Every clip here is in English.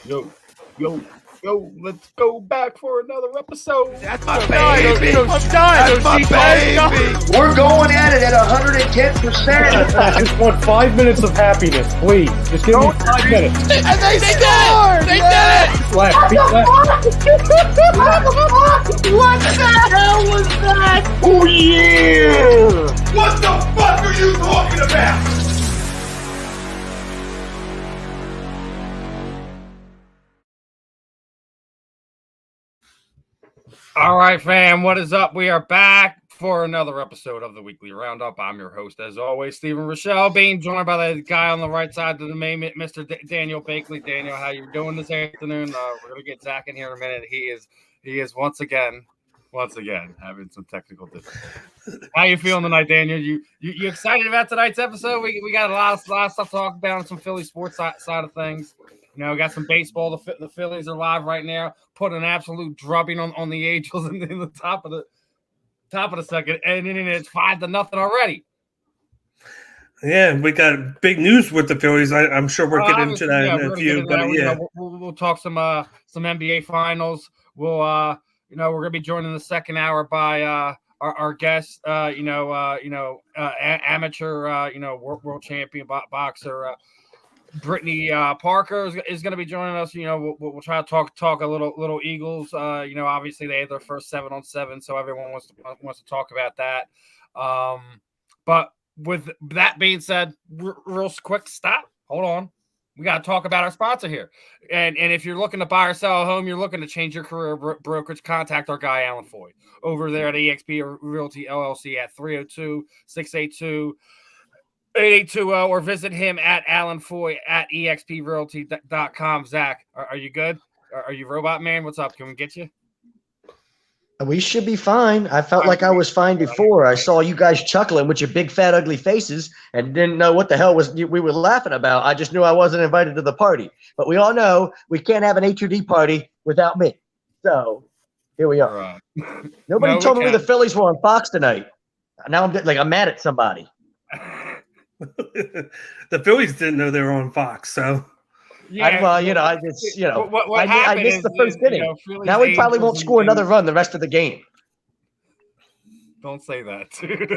Yo, yo, yo, let's go back for another episode. That's my baby. That's my baby. We're going at it at 110%. I just want 5 minutes of happiness, please. Just give me 5 minutes. And they scored! They did it! Left, beat left. What the hell was that? Oh yeah! What the fuck are you talking about? All right, fam, what is up? We are back for another episode of the Weekly Roundup. I'm your host, as always, Stephen Rochelle, being joined by the guy on the right side of the main, Mr. Daniel Bakley. Daniel, how you doing this afternoon? We're gonna get Zach in here in a minute. He is once again having some technical difficulties. How you feeling tonight, Daniel? You excited about tonight's episode? We got a lot of stuff to talk about on some Philly sports side of things. You know, we got some baseball. The Phillies are live right now, put an absolute drubbing on the Angels in the top of the second, and then it's 5-0 already. Yeah, we got big news with the Phillies. I'm sure we'll get into that in a few. But yeah, we'll talk some NBA finals. We'll we're gonna be joined in the second hour by our guest, amateur, world champion boxer. Brittany Parker is going to be joining us. We'll try to talk a little Eagles. Obviously they had their first 7-on-7, so everyone wants to talk about that. But with that being said, real quick stop. Hold on. We got to talk about our sponsor here. And if you're looking to buy or sell a home, you're looking to change your career brokerage, contact our guy Alan Foy over there at eXp Realty LLC at 302-682. 8820 or visit him at Alan Foy at exprealty.com. Zach, are you good? Are you robot man? What's up? Can we get you? We should be fine. I felt like I was fine before. I saw you guys chuckling with your big, fat, ugly faces and didn't know what the hell we were laughing about. I just knew I wasn't invited to the party. But we all know we can't have an HUD party without me. So here we are. Nobody told me the Phillies were on Fox tonight. Now I'm mad at somebody. The Phillies didn't know they were on Fox, so yeah. I missed the first inning. Now we probably won't score another run the rest of the game. Don't say that, dude.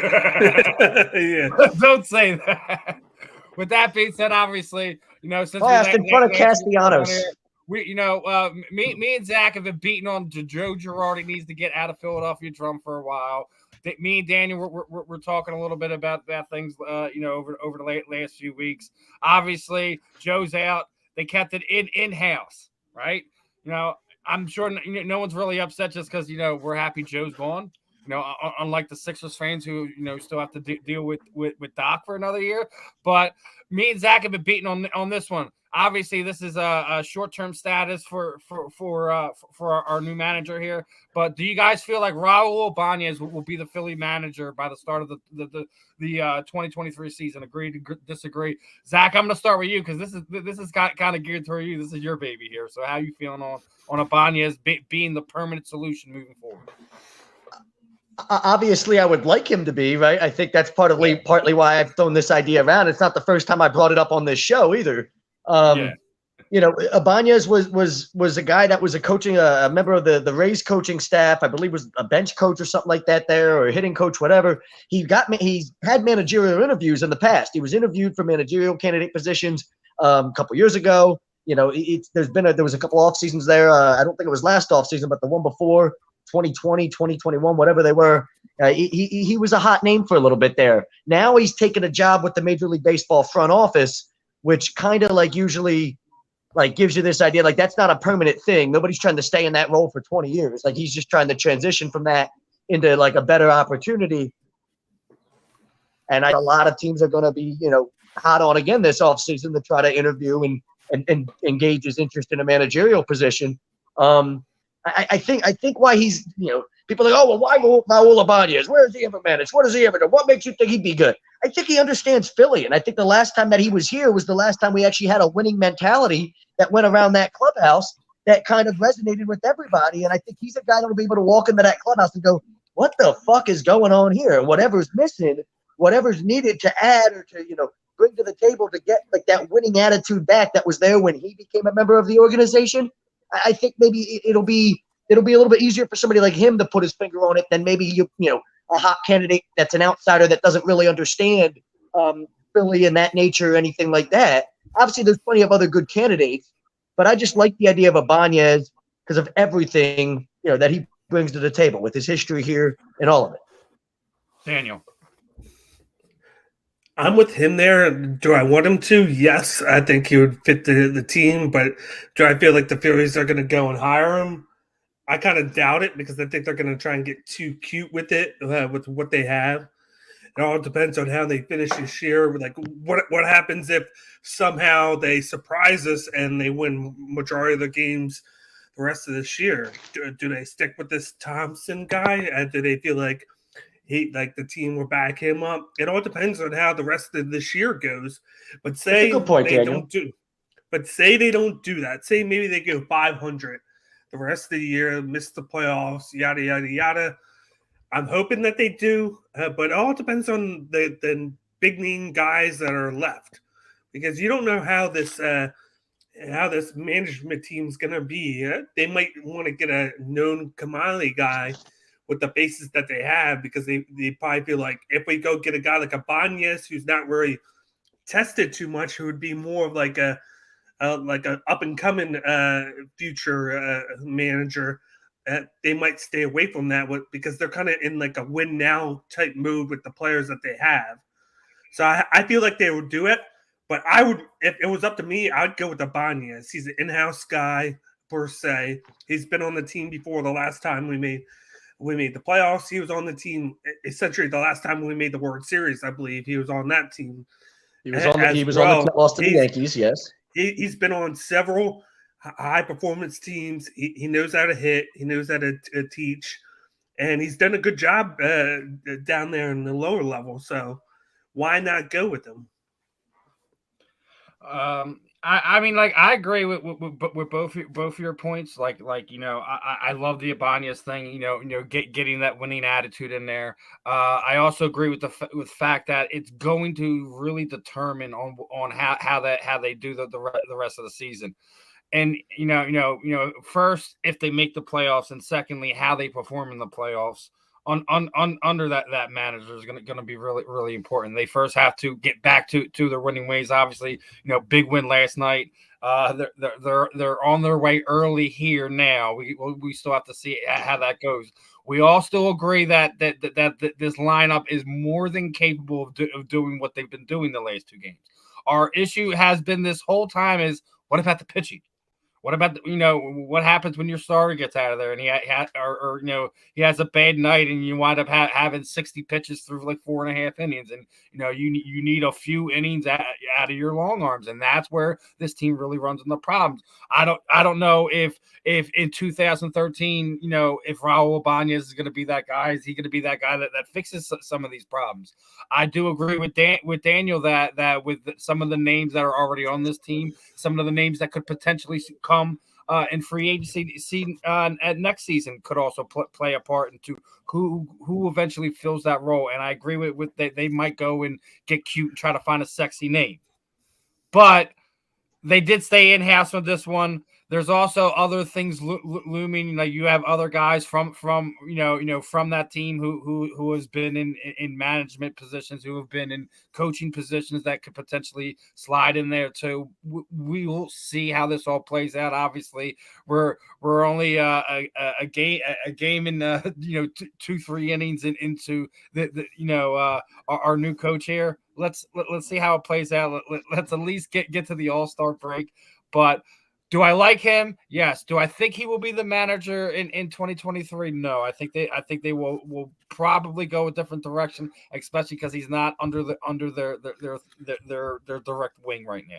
Yeah. Don't say that. With that being said, obviously, since in front of Castellanos. Me and Zach have been beating on Joe Girardi needs to get out of Philadelphia drum for a while. Me and Daniel, we're talking a little bit about things, over the last few weeks. Obviously, Joe's out. They kept it in-house, right? I'm sure no one's really upset just because, we're happy Joe's gone. Unlike the Sixers fans who, still have to deal with Doc for another year. But me and Zach have been beating on this one. Obviously, this is a short-term status for our new manager here. But do you guys feel like Raul Ibanez will be the Philly manager by the start of the 2023 season? Agree, disagree? Zach, I'm going to start with you because this is kind of geared toward you. This is your baby here. So how you feeling on Ibanez being the permanent solution moving forward? Obviously, I would like him to be, right? I think that's partly why I've thrown this idea around. It's not the first time I brought it up on this show either. Ibanez was a guy that was a member of the Rays coaching staff. I believe was a bench coach or something like that there, or a hitting coach, whatever. He's had managerial interviews in the past. He was interviewed for managerial candidate positions a couple years ago. There was a couple off seasons there. I don't think it was last off season, but the one before 2020, 2021, whatever they were. He was a hot name for a little bit there. Now he's taken a job with the Major League Baseball front office, which kind of usually gives you this idea that's not a permanent thing. Nobody's trying to stay in that role for 20 years. He's just trying to transition from that into a better opportunity. And a lot of teams are going to be, hot on again this offseason to try to interview and engage his interest in a managerial position. I think why he's, people are like, oh, well, why Raul Ibanez? Where has he ever managed? What does he ever do? What makes you think he'd be good? I think he understands Philly, and I think the last time that he was here was the last time we actually had a winning mentality that went around that clubhouse that kind of resonated with everybody, and I think he's a guy that will be able to walk into that clubhouse and go, what the fuck is going on here? And whatever's missing, whatever's needed to add or to, bring to the table to get like that winning attitude back that was there when he became a member of the organization, I think maybe it'll be a little bit easier for somebody like him to put his finger on it than maybe a hot candidate that's an outsider that doesn't really understand Philly and that nature or anything like that. Obviously, there's plenty of other good candidates, but I just like the idea of Ibanez because of everything that he brings to the table with his history here and all of it. Daniel. I'm with him there. Do I want him to? Yes, I think he would fit the team, but do I feel like the Phillies are going to go and hire him? I kind of doubt it because I think they're going to try and get too cute with it, with what they have. It all depends on how they finish this year. Like, what happens if somehow they surprise us and they win majority of the games the rest of this year? Do they stick with this Thomson guy? And do they feel like the team will back him up? It all depends on how the rest of this year goes. But say they don't do that. Say maybe they go 500 the rest of the year, miss the playoffs, yada yada yada. I'm hoping that they do, but it all depends on the big name guys that are left, because you don't know how this management team is going to be. They might want to get a known commodity guy with the bases that they have, because they probably feel like if we go get a guy like Ibanez, who's not really tested too much, who would be more of like a up and coming future manager. They might stay away from that because they're kind of in like a win now type move with the players that they have. So I feel like they would do it, but I would, if it was up to me, I'd go with Ibanez. He's an in-house guy per se. He's been on the team before. The last time we made the playoffs, he was on the team. Essentially, the last time we made the World Series, I believe he was on that team. He was on the team that lost to the Yankees. Yes, he's been on several high performance teams. He knows how to hit. He knows how to teach, and he's done a good job down there in the lower level. So why not go with him? I mean, like, I agree with both your points. Like I love the Ibanez thing. Getting that winning attitude in there. I also agree with the fact that it's going to really determine on how they do the rest of the season. And first, if they make the playoffs, and secondly, how they perform in the playoffs under that manager is going to be really, really important. They first have to get back to their winning ways. Obviously, big win last night. They're on their way early here now. We still have to see how that goes. We all still agree that this lineup is more than capable of doing what they've been doing the last two games. Our issue has been this whole time is, what about the pitching? What about what happens when your starter gets out of there and he has a bad night and you wind up having 60 pitches through like 4.5 innings, and you need a few innings out of your long arms, and that's where this team really runs into problems. I don't know if in 2013 if Raul Ibanez is going to be that guy. Is he going to be that guy that fixes some of these problems? I do agree with Daniel that with some of the names that are already on this team, some of the names that could potentially come in free agency at next season could also play a part into who eventually fills that role. And I agree with they might go and get cute and try to find a sexy name, but they did stay in-house on this one. There's also other things looming. Like, you have other guys from that team who has been in management positions, who have been in coaching positions that could potentially slide in there too. We will see how this all plays out. Obviously, we're only a game in 2-3 innings into our new coach here. Let's see how it plays out. Let's at least get to the All-Star break. But do I like him? Yes. Do I think he will be the manager in 2023? No. I think they will probably go a different direction, especially because he's not under their direct wing right now.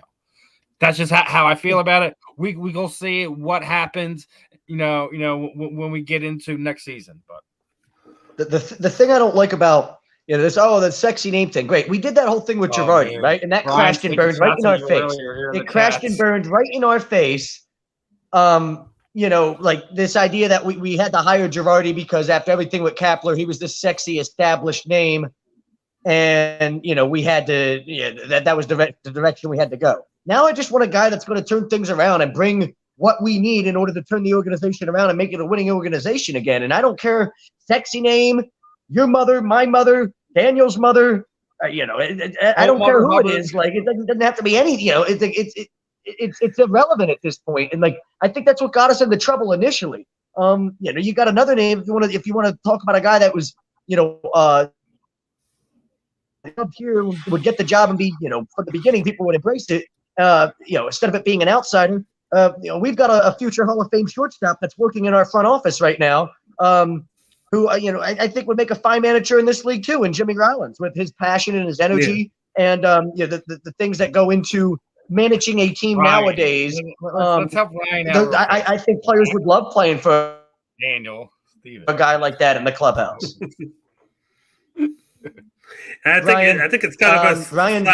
That's just how I feel about it. We go see what happens, when we get into next season. But the thing I don't like about the sexy name thing. Great. We did that whole thing with Girardi, right? And that crashed and burned right in our face. It crashed and burned right in our face. Like this idea that we had to hire Girardi because after everything with Kapler, he was this sexy established name. and we had to. That was the direction we had to go. Now I just want a guy that's going to turn things around and bring what we need in order to turn the organization around and make it a winning organization again. And I don't care, sexy name, your mother, my mother, Daniel's mother. I don't care who it is. Like it doesn't have to be any. It's irrelevant at this point. And like I think that's what got us into trouble initially. You got another name if you want to talk about a guy that was up here would get the job and be from the beginning people would embrace it. Instead of it being an outsider. We've got a future Hall of Fame shortstop that's working in our front office right now, who I think would make a fine manager in this league too, and Jimmy Rollins with his passion and his energy and the things that go into managing a team nowadays. Let's help Ryan out. I think players would love playing for Daniel, Steven. A guy like that in the clubhouse. I think it's kind of a Ryan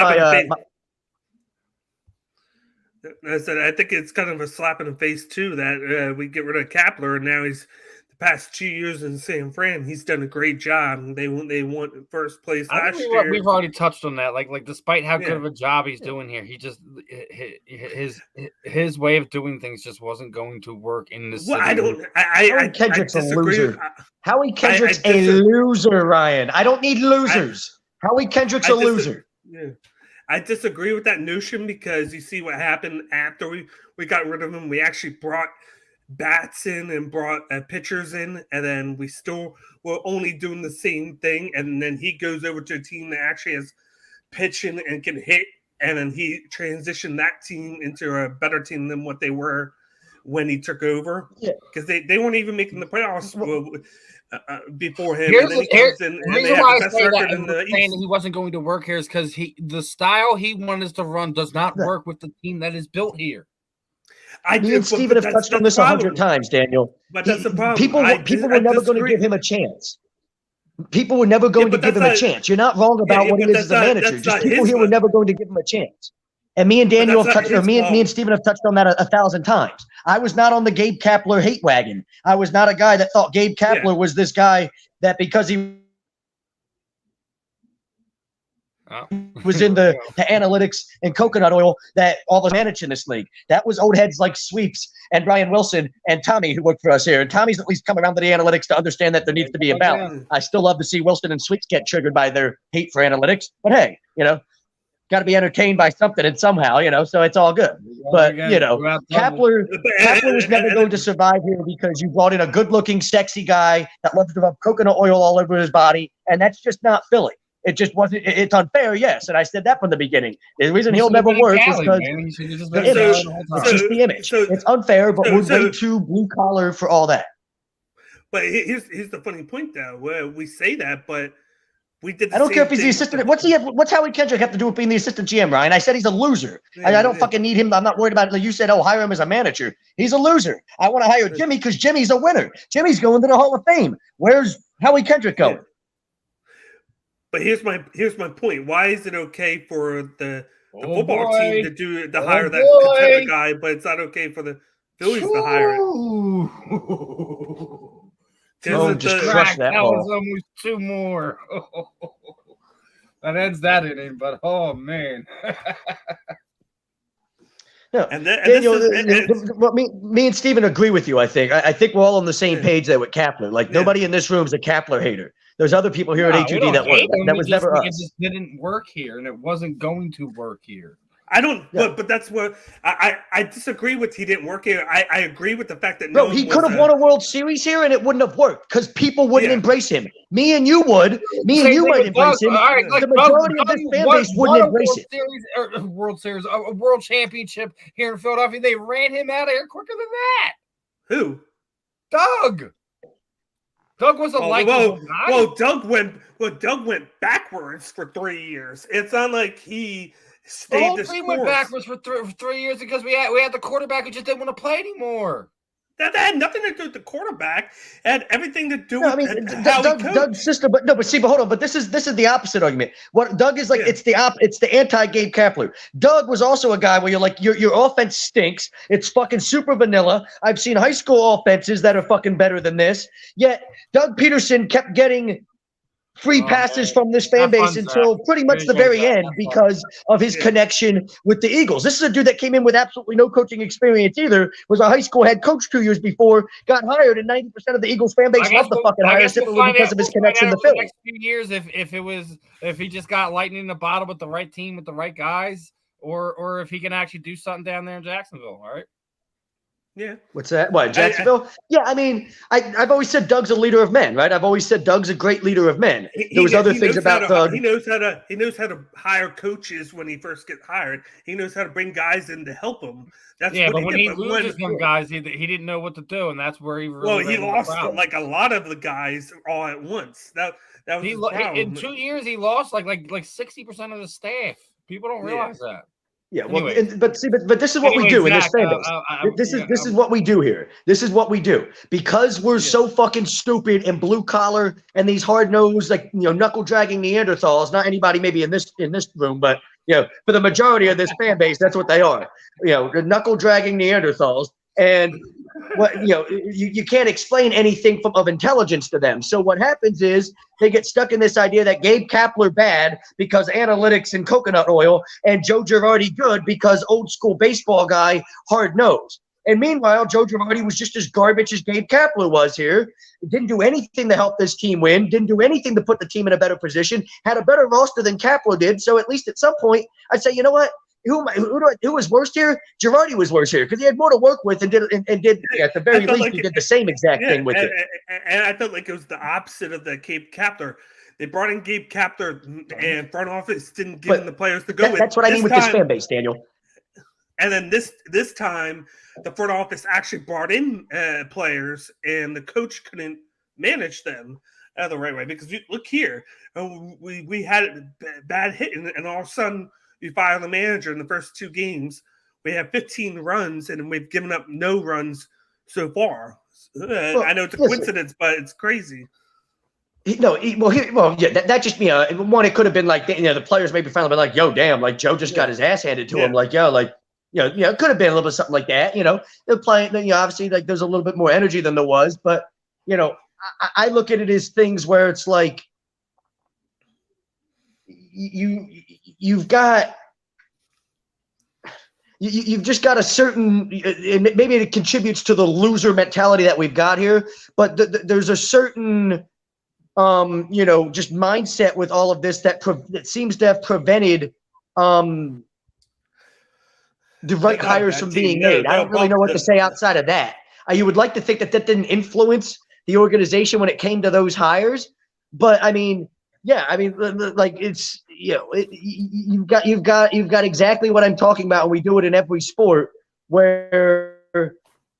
I think it's kind of a slap in the face too that we get rid of Kapler, and now he's the past 2 years in San Fran. He's done a great job. They want first place last year. We've already touched on that. Like despite how good of a job he's doing here, he just his way of doing things just wasn't going to work in this. Well, Howie Kendrick's a loser. Howie Kendrick's a loser, Ryan. I don't need losers. Howie Kendrick's a loser. Yeah. I disagree with that notion because you see what happened after we got rid of him. We actually brought bats in and brought pitchers in, and then we still were only doing the same thing. And then he goes over to a team that actually has pitching and can hit, and then he transitioned that team into a better team than what they were when he took over. Because they weren't even making the playoffs before him. Here's and then he comes in and they have the best record in the East. He wasn't going to work here is because the style he wanted us to run does not work with the team that is built here. Me and Steven have touched on this 100 times, Daniel. But that's the problem. People were never going to give him a chance. People were never going to give him a chance. You're not wrong about what he is as a manager. Just people here were never going to give him a chance. And me and Daniel have touched, or me and Steven have touched on that 1,000 times. I was not on the Gabe Kapler hate wagon. I was not a guy that thought Gabe Kapler was this guy that because he was in the analytics and coconut oil that all the managed in this league. That was old heads like Sweeps and Brian Wilson and Tommy who worked for us here. And Tommy's at least come around to the analytics to understand that there needs to be a balance. I still love to see Wilson and Sweeps get triggered by their hate for analytics. But hey, got to be entertained by something and somehow, so it's all good. But, Kapler was never going to survive here because you brought in a good-looking, sexy guy that loves to rub coconut oil all over his body, and that's just not Philly. It just wasn't – it's unfair, yes, and I said that from the beginning. The reason he'll never work is because the image. It's just the image. It's unfair, but we're way too blue-collar for all that. But here's the funny point, though, where we say that, but – I don't care if he's the assistant. What's Howie Kendrick have to do with being the assistant GM, Ryan? I said he's a loser. I don't fucking need him. I'm not worried about it. You said, hire him as a manager. He's a loser. I want to hire Jimmy because Jimmy's a winner. Jimmy's going to the Hall of Fame. Where's Howie Kendrick going? But here's my point. Why is it okay for the football team to hire that Kendrick guy, but it's not okay for the Phillies to hire it? Just crush that ball. Was almost two more. That ends that inning, but man. No, me and Steven agree with you. I think we're all on the same page there with Kapler. Like nobody in this room is a Kapler hater. There's other people here at HUD that was never us. It just didn't work here, and it wasn't going to work here. I don't, but that's what I disagree with. He didn't work here. I agree with the fact that he could have won a World Series here, and it wouldn't have worked because people wouldn't embrace him. Me and you would. Me and you might embrace him. The majority of this fan base wouldn't embrace it. World Series, a World Championship here in Philadelphia. They ran him out of here quicker than that. Who? Doug. Doug was a likable guy. Doug went backwards for 3 years. It's not like he. The whole team went backwards for 3 years because we had the quarterback who just didn't want to play anymore. That had nothing to do with the quarterback. It had everything to do with how Doug's system. But hold on. But this is the opposite argument. What Doug is like, it's the anti-Gabe Kapler. Doug was also a guy where you're like, your offense stinks. It's fucking super vanilla. I've seen high school offenses that are fucking better than this. Yet Doug Peterson kept getting free Oh, passes man. from this fan Have base fun, until Zach. pretty much Really the good, very Zach. end Have fun. because of his connection with the Eagles. This is a dude that came in with absolutely no coaching experience either, was a high school head coach 2 years before, got hired, and 90% of the Eagles fan base loved the fucking hire simply because of his connection to the Philly. next few years if he just got lightning in the bottle with the right team with the right guys, or if he can actually do something down there in Jacksonville. All right. Yeah. What's that? What, Jacksonville? Yeah, I mean, I've always said Doug's a leader of men, right? I've always said Doug's a great leader of men. There was other things about Doug. He knows how to hire coaches when he first gets hired. He knows how to bring guys in to help him. That's Yeah, what but he when did. he loses some guys, he didn't know what to do, and that's where he really he lost problem. like a lot of the guys all at once. That was his problem. In 2 years he lost like 60% of the staff. People don't realize that. Yeah, well, but this is what we do in this fan base. This is what we do here. This is what we do because we're so fucking stupid and blue collar and these hard nosed, like knuckle dragging Neanderthals. Not anybody maybe in this room, but for the majority of this fan base, that's what they are. The knuckle dragging Neanderthals, and what you can't explain anything of intelligence to them. So what happens is they get stuck in this idea that Gabe Kapler bad because analytics and coconut oil, and Joe Girardi good because old school baseball guy hard nose. And meanwhile, Joe Girardi was just as garbage as Gabe Kapler was here. Didn't do anything to help this team win. Didn't do anything to put the team in a better position. Had a better roster than Kapler did. So at least at some point, I'd say, you know what? Who was worst here? Girardi was worse here because he had more to work with and did at the very least he did the same exact thing with it. And I felt like it was the opposite of the Gabe Kapler. They brought in Gabe Kapler and front office didn't give him the players to go with. That's what I mean with this fan base, Daniel. And then this time, the front office actually brought in players, and the coach couldn't manage them the right way because look here, we had a bad hit, and all of a sudden. We fire the manager in the first 2 games. We have 15 runs, and we've given up no runs so far. I know it's a coincidence, but it's crazy. That just one. It could have been like the players maybe finally been like, "Yo, damn!" Like Joe just got his ass handed to him. Like, it could have been a little bit something like that. They're playing. Obviously, like there's a little bit more energy than there was, but I look at it as things where it's like you've just got a certain, and maybe it contributes to the loser mentality that we've got here, but there's a certain just mindset with all of this that seems to have prevented the right hires from being made. I don't really know what to say outside of that. You would like to think that didn't influence the organization when it came to those hires, but I mean, like it's you've got exactly what I'm talking about, and we do it in every sport where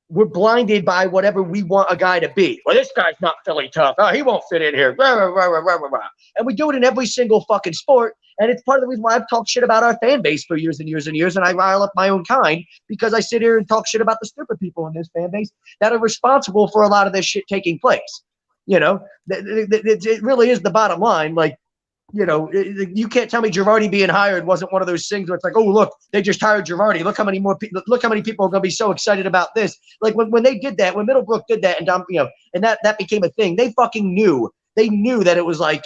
we're blinded by whatever we want a guy to be. Well, this guy's not Philly tough. Oh, he won't fit in here. And we do it in every single fucking sport, and it's part of the reason why I've talked shit about our fan base for years and years and years, and I rile up my own kind because I sit here and talk shit about the stupid people in this fan base that are responsible for a lot of this shit taking place. It really is the bottom line. Like, you can't tell me Girardi being hired wasn't one of those things where it's like, oh, look, they just hired Girardi. Look how many people are going to be so excited about this. Like when they did that, when Middlebrook did that, and and that became a thing. They fucking knew. They knew that it was like,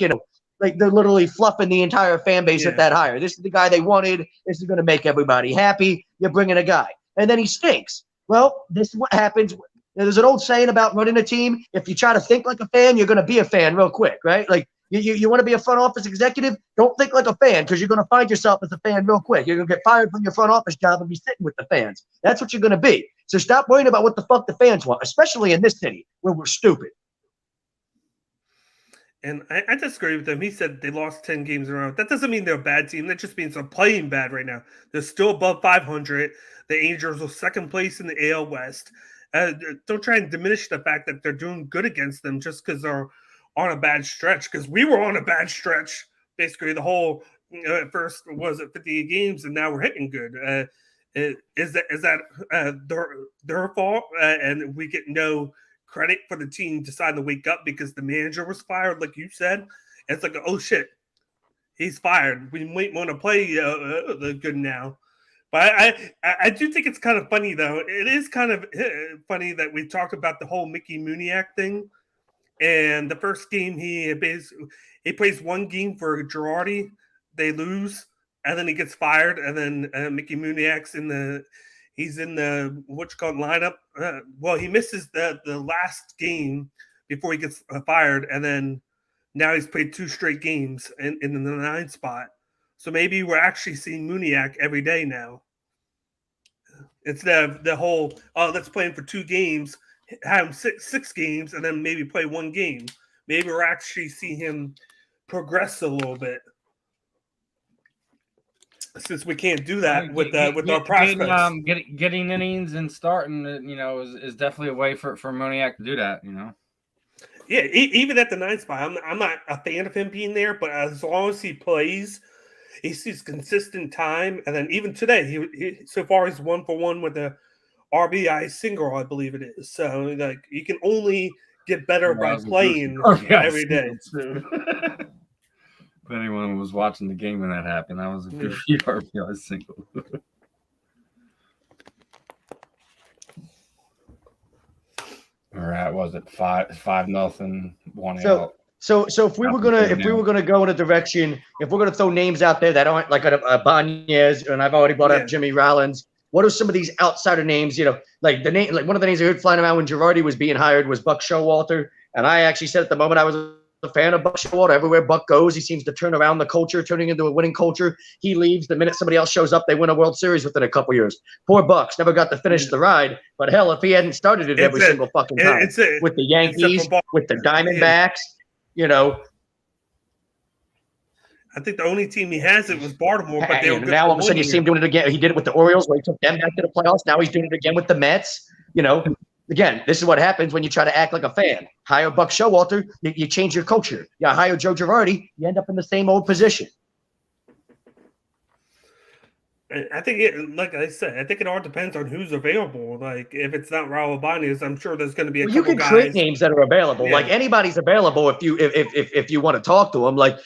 like they're literally fluffing the entire fan base at that hire. This is the guy they wanted. This is going to make everybody happy. You're bringing a guy, and then he stinks. Well, this is what happens. There's an old saying about running a team. If you try to think like a fan, you're going to be a fan real quick, right? Like you want to be a front office executive, don't think like a fan because you're going to find yourself as a fan real quick. You're going to get fired from your front office job and be sitting with the fans. That's what you're going to be. So stop worrying about what the fuck the fans want, especially in this city where we're stupid. And I disagree with him. He said they lost 10 games in a row. That doesn't mean they're a bad team. That just means they're playing bad right now. They're still above 500. The Angels are second place in the AL West. Don't try and diminish the fact that they're doing good against them just because they're on a bad stretch. Because we were on a bad stretch basically the whole first 58 games, and now we're hitting good. Is that their fault? And we get no credit for the team deciding to wake up because the manager was fired, like you said. It's like, oh shit, he's fired. We might want to play good now. But I do think it's kind of funny, though. It is kind of funny that we talked about the whole Mickey Mooniak thing. And the first game, he He plays one game for Girardi, they lose, and then he gets fired, and then Mickey Muniak's in the lineup. Well, he misses the last game before he gets fired, and then now he's played 2 straight games in the 9 spot. So maybe we're actually seeing Muniak every day now. Instead of the whole, let's play him for 2 games, have him six games, and then maybe play 1 game. Maybe we're actually seeing him progress a little bit. Since we can't do that with our prospects. Getting innings and starting, is definitely a way for Moniak to do that, Yeah, even at the 9 spot, I'm not a fan of him being there, but as long as he plays, he sees consistent time, and then even today, he so far he's 1 for 1 with a RBI single, I believe it is. So like you can only get better by playing every day. If anyone was watching the game when that happened, that was a goofy RBI single. Or was it 5-0, 1 out? So if we were gonna go in a direction, if we're gonna throw names out there that aren't like a Ibanez, and I've already brought up Jimmy Rollins. What are some of these outsider names? Like the name, like one of the names I heard flying around when Girardi was being hired was Buck Showalter, and I actually said at the moment I was a fan of Buck Showalter. Everywhere Buck goes, he seems to turn around the culture, turning into a winning culture. He leaves the minute somebody else shows up, they win a World Series within a couple years. Poor Bucks never got to finish the ride, but hell, if he hadn't started it every single fucking time with the Yankees, with the Diamondbacks, I think the only team he has it was Baltimore, but they were good. Now all of a sudden you see him doing it again. He did it with the Orioles, where he took them back to the playoffs. Now he's doing it again with the Mets. Again, this is what happens when you try to act like a fan. Hire Buck Showalter, you change your culture. You hire Joe Girardi, you end up in the same old position. I think like I said, I think it all depends on who's available. Like if it's not Raul Ibanez, I'm sure there's going to be you can create names that are available. Yeah. Like anybody's available if you want to talk to them. Like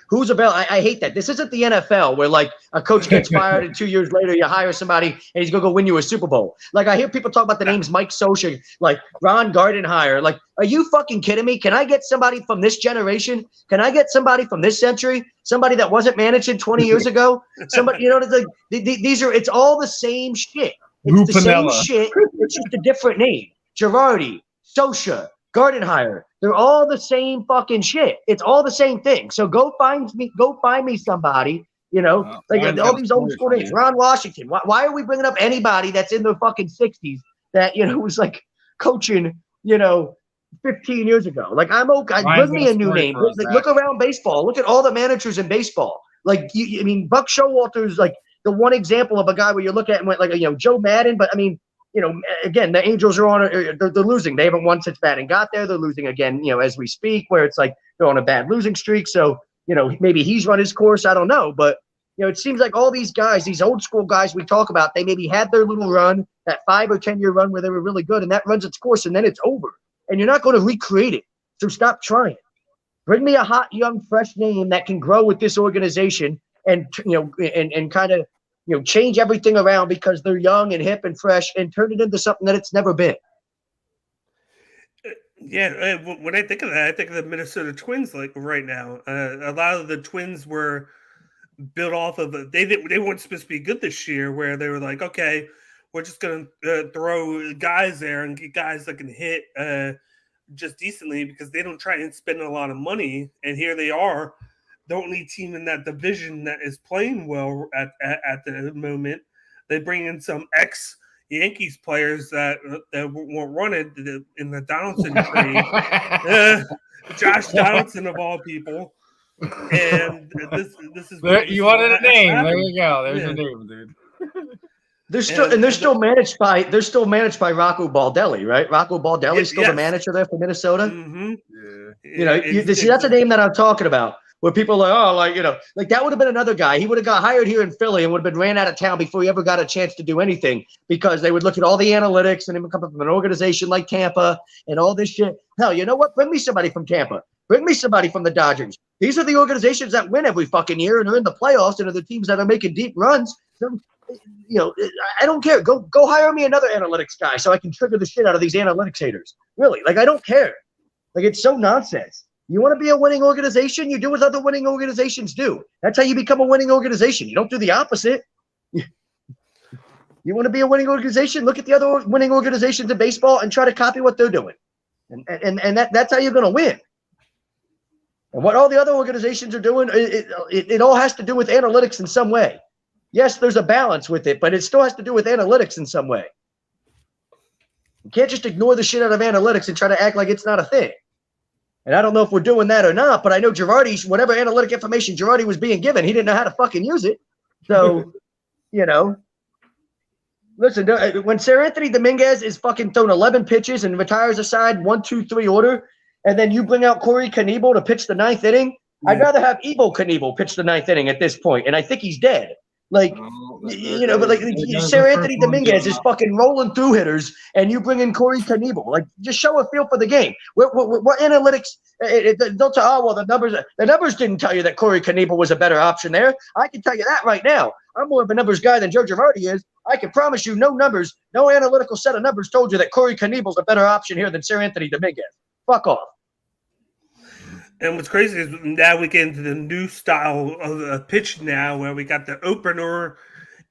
who's available? I hate that. This isn't the NFL where like a coach gets fired and 2 years later you hire somebody and he's gonna go win you a Super Bowl. Like I hear people talk about the names Mike Scioscia, like Ron Gardenhire. Like, are you fucking kidding me? Can I get somebody from this generation? Can I get somebody from this century? Somebody that wasn't managing 20 years ago? Somebody, it's like it's all the same shit. It's the same shit. It's just a different name. Girardi, Scioscia, Gardenhire. They're all the same fucking shit. It's all the same thing. So go find me somebody, like all these old school names. Ron Washington. Why are we bringing up anybody that's in the fucking 60s that, was like coaching, 15 years ago? Like I'm okay. Bring me a new name. Look around baseball. Look at all the managers in baseball. Like, Buck Showalter is like the one example of a guy where you look at and went like, Joe Madden. But I mean, again, the Angels are they're losing. They haven't won since Madden got there. They're losing again, as we speak, where it's like they're on a bad losing streak. So, maybe he's run his course. I don't know. But, it seems like all these guys, these old school guys we talk about, they maybe had their little run, that 5 or 10 year run where they were really good, and that runs its course, and then it's over. And you're not going to recreate it. So stop trying. Bring me a hot, young, fresh name that can grow with this organization and, and kind of, change everything around because they're young and hip and fresh and turn it into something that it's never been. Yeah, when I think of that, I think of the Minnesota Twins like right now. A lot of the Twins were built off of they weren't supposed to be good this year, where they were like, okay, we're just going to throw guys there and get guys that can hit just decently because they don't try and spend a lot of money. And here they are, the only team in that division that is playing well at the moment. They bring in some ex-Yankees players that weren't running in the Donaldson trade. Josh Donaldson of all people. And this is you wanted a name. There you go. There's a name, dude. They're still managed by Rocco Baldelli, right? Rocco Baldelli still the manager there for Minnesota. Mm-hmm. Yeah. See, that's a name that I'm talking about. Where people are like, like that would have been another guy. He would have got hired here in Philly and would have been ran out of town before he ever got a chance to do anything because they would look at all the analytics and he would come up from an organization like Tampa and all this shit. Hell, you know what? Bring me somebody from Tampa. Bring me somebody from the Dodgers. These are the organizations that win every fucking year and are in the playoffs and are the teams that are making deep runs. So, I don't care. Go hire me another analytics guy so I can trigger the shit out of these analytics haters. Really, like I don't care. Like it's so nonsense. You want to be a winning organization? You do what other winning organizations do. That's how you become a winning organization. You don't do the opposite. You want to be a winning organization? Look at the other winning organizations in baseball and try to copy what they're doing. And that's how you're going to win. And what all the other organizations are doing, it all has to do with analytics in some way. Yes, there's a balance with it, but it still has to do with analytics in some way. You can't just ignore the shit out of analytics and try to act like it's not a thing. And I don't know if we're doing that or not, but I know Girardi, whatever analytic information Girardi was being given, he didn't know how to fucking use it. So, listen, when Anthony Dominguez is fucking thrown 11 pitches and retires a side 1, 2, 3 order, and then you bring out Corey Knebel to pitch the 9th inning, I'd rather have Evo Knebel pitch the 9th inning at this point, and I think he's dead. But Anthony Dominguez is fucking rolling through hitters, and you bring in Corey Knebel. Like, just show a feel for the game. What analytics? Don't tell. The numbers didn't tell you that Corey Knebel was a better option there. I can tell you that right now. I'm more of a numbers guy than Joe Girardi is. I can promise you, no analytical set of numbers told you that Corey Knebel's a better option here than Anthony Dominguez. Fuck off. And what's crazy is now we get into the new style of a pitch now, where we got the opener,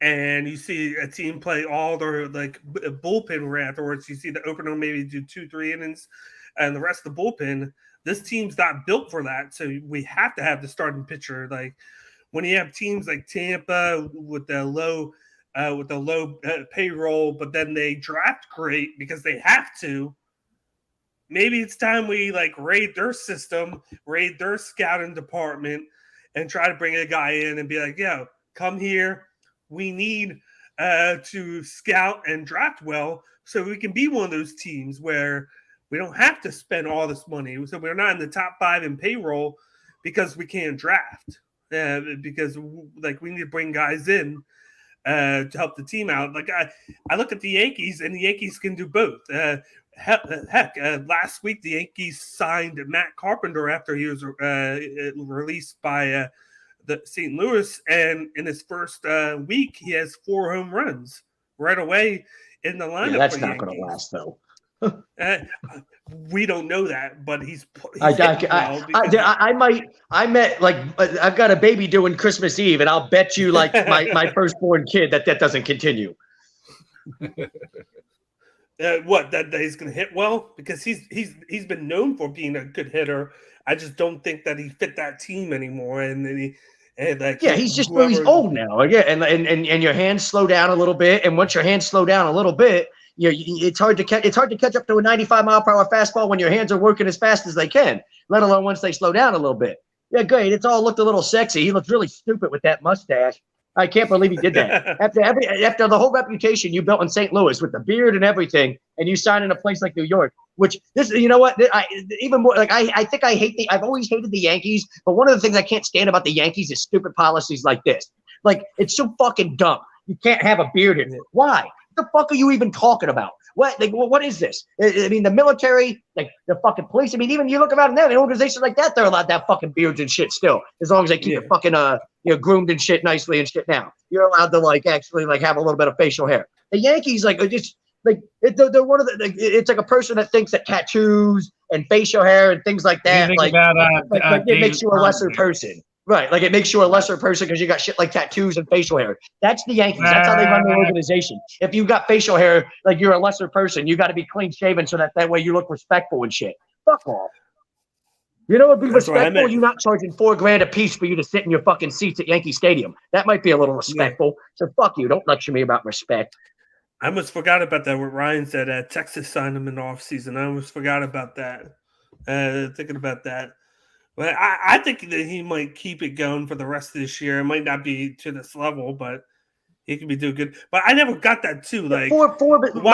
and you see a team play all their bullpen right afterwards. You see the opener maybe do 2-3 innings, and the rest of the bullpen. This team's not built for that, so we have to have the starting pitcher. Like when you have teams like Tampa with the low payroll, but then they draft great because they have to. Maybe it's time we raid their system, raid their scouting department, and try to bring a guy in and be like, yo, come here. We need to scout and draft well so we can be one of those teams where we don't have to spend all this money. So we're not in the top 5 in payroll because we can't draft. Because we need to bring guys in to help the team out. I look at the Yankees, and the Yankees can do both. Last week the Yankees signed Matt Carpenter after he was released by the St. Louis, and in his first week he has 4 home runs right away in the lineup. Yeah, that's not going to last though. We don't know that, but he's I've got a baby doing Christmas Eve, and I'll bet you my firstborn kid that doesn't continue. That he's going to hit well, because he's been known for being a good hitter. I just don't think that he fit that team anymore. And then he's old now. Yeah, and your hands slow down a little bit, and once your hands slow down a little bit, it's hard to catch up to a 95-mile-per-hour fastball when your hands are working as fast as they can, let alone once they slow down a little bit. Yeah, great. It's all looked a little sexy. He looks really stupid with that mustache. I can't believe he did that. After the whole reputation you built in St. Louis with the beard and everything, and you sign in a place like New York, which this, you know what? Even more I think I hate I've always hated the Yankees, but one of the things I can't stand about the Yankees is stupid policies like this. It's so fucking dumb. You can't have a beard in it. Why? What the fuck are you even talking about? What is this? I mean, the military, the fucking police. I mean, even you look around now, in organizations like that, they're allowed to have fucking beards and shit still, as long as they keep it fucking groomed and shit nicely and shit. Now you're allowed to actually have a little bit of facial hair. The Yankees are just they're one of the. It's like a person that thinks that tattoos and facial hair and things like that it makes you a lesser person. Right, it makes you a lesser person because you got shit like tattoos and facial hair. That's the Yankees. That's how they run their organization. If you got facial hair, you're a lesser person. You got to be clean shaven so that way you look respectful and shit. Fuck off. You know what would be respectful? You not charging $4,000 a piece for you to sit in your fucking seats at Yankee Stadium. That might be a little respectful. So fuck you. Don't lecture me about respect. I almost forgot about that. What Ryan said, Texas signed him in the offseason. I almost forgot about that. Thinking about that. But I think that he might keep it going for the rest of this year. It might not be to this level, but he can be doing good. But I never got that too. Why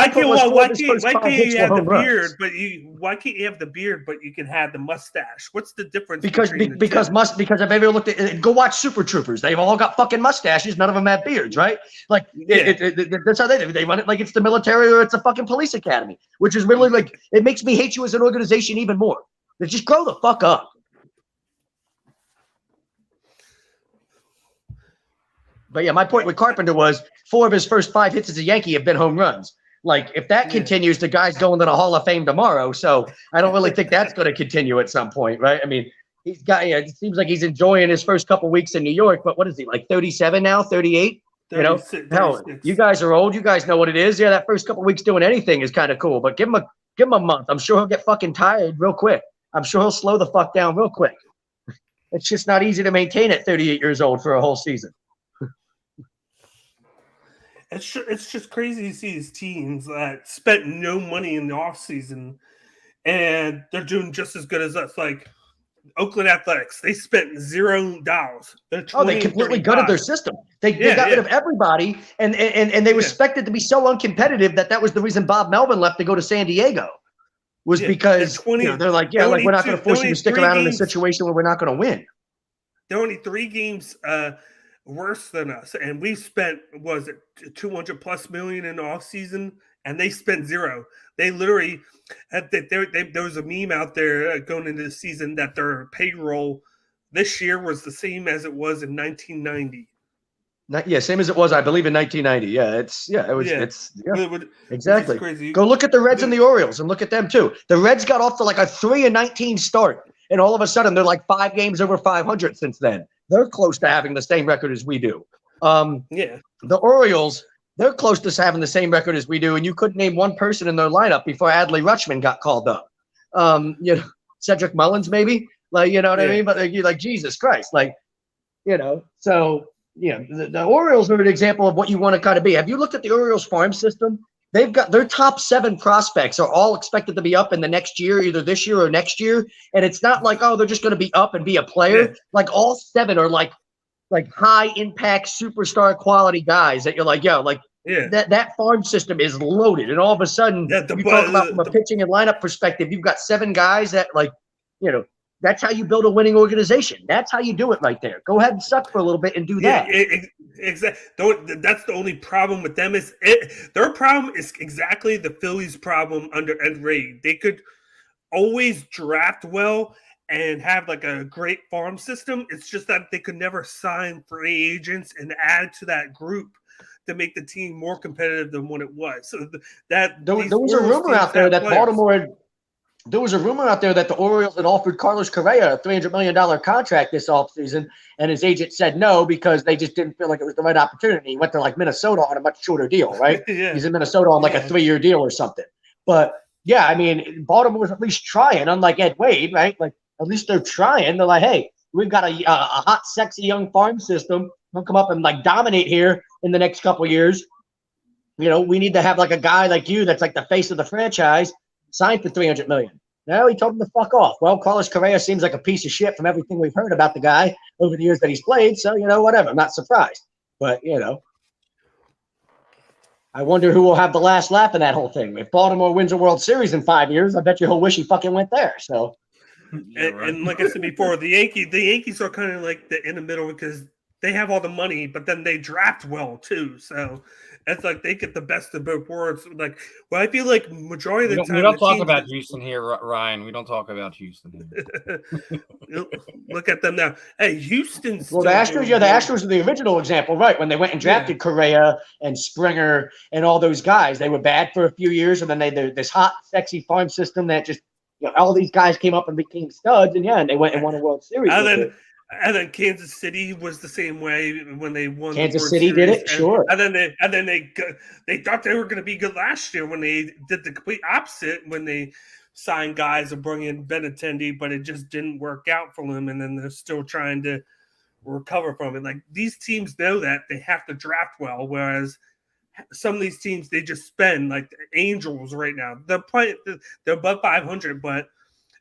can't you have the beard? But why can't you have the beard? But you can have the mustache. What's the difference? Because if ever looked at go watch Super Troopers, they've all got fucking mustaches. None of them have beards, right? That's how they do. They run it like it's the military or it's a fucking police academy, which is really it makes me hate you as an organization even more. Just grow the fuck up. But yeah, my point with Carpenter was 4 of his first 5 hits as a Yankee have been home runs. Like, if that continues, the guy's going to the Hall of Fame tomorrow. So I don't really think that's going to continue at some point, right? I mean, he's got, it seems like he's enjoying his first couple weeks in New York, but what is he, like 37 now, 38? 36, Hell, 36. you guys are old. You guys know what it is. Yeah, that first couple weeks doing anything is kind of cool, but give him a month. I'm sure he'll get fucking tired real quick. I'm sure he'll slow the fuck down real quick. It's just not easy to maintain at 38 years old for a whole season. It's just crazy to see these teams that spent no money in the offseason and they're doing just as good as us. Like Oakland Athletics, they spent $0. They completely gutted their system. They got rid of everybody, and they respected to be so uncompetitive that was the reason Bob Melvin left to go to San Diego. Was because they're like, like we're not going to force you to stick around in a situation where we're not going to win. They're only 3 games worse than us, and we spent $200+ million in the offseason, and they spent 0. They literally there was a meme out there going into the season that their payroll this year was the same as it was in 1990. Same as it was, I believe, in 1990. Exactly. Crazy. Go look at the Reds and the Orioles and look at them too. The Reds got off to like a 3-19 start, and all of a sudden they're like 5 games over 500 since then. They're close to having the same record as we do. The Orioles, they're close to having the same record as we do, and you couldn't name one person in their lineup before Adley Rutschman got called up. Cedric Mullins, maybe, like, you know what I mean? But you're like, Jesus Christ, like, so the Orioles are an example of what you want to kind of be. Have you looked at the Orioles farm system? They've got their top 7 prospects are all expected to be up in the next year, either this year or next year. And it's not like, they're just going to be up and be a player. Yeah. Like all 7 are like high impact superstar quality guys that you're like, that farm system is loaded. And all of a sudden, you talk about from a pitching and lineup perspective, you've got 7 guys that that's how you build a winning organization. That's how you do it right there. Go ahead and suck for a little bit and do that. Exactly. That's the only problem with them their problem is exactly the Phillies' problem under Ed Reed. They could always draft well and have like a great farm system. It's just that they could never sign free agents and add to that group to make the team more competitive than what it was. So there was a rumor out there that Baltimore – there was a rumor out there that the Orioles had offered Carlos Correa a $300 million contract this offseason, and his agent said no because they just didn't feel like it was the right opportunity. He went to like Minnesota on a much shorter deal, right? He's in Minnesota on like a 3-year deal or something. But yeah, I mean, Baltimore's at least trying, unlike Ed Wade, right? Like at least they're trying. They're like, hey, we've got a hot, sexy young farm system. We'll come up and like dominate here in the next couple of years. We need to have like a guy like you that's like the face of the franchise. Signed for $300 million. No, he told him to fuck off. Well, Carlos Correa seems like a piece of shit from everything we've heard about the guy over the years that he's played. So, whatever. I'm not surprised. But, I wonder who will have the last laugh in that whole thing. If Baltimore wins a World Series in 5 years, I bet you he'll wish he fucking went there. So, and like I said before, the Yankees are kind of like in the middle because they have all the money, but then they draft well too. So it's like they get the best of both worlds. Like, I feel like majority of the time we don't talk about Houston here, Ryan. We don't talk about Houston here. Look at them now. Hey, Houston's the Astros are the original example, right? When they went and drafted Correa and Springer and all those guys, they were bad for a few years, and then they're this hot, sexy farm system that just all these guys came up and became studs, and they went and won a World Series. And then Kansas City was the same way when they won. Kansas City did it, sure. And then they thought they were going to be good last year when they did the complete opposite when they signed guys and bring in Benintendi, but it just didn't work out for them. And then they're still trying to recover from it. Like these teams know that they have to draft well, whereas some of these teams they just spend like the Angels right now. They're above 500, but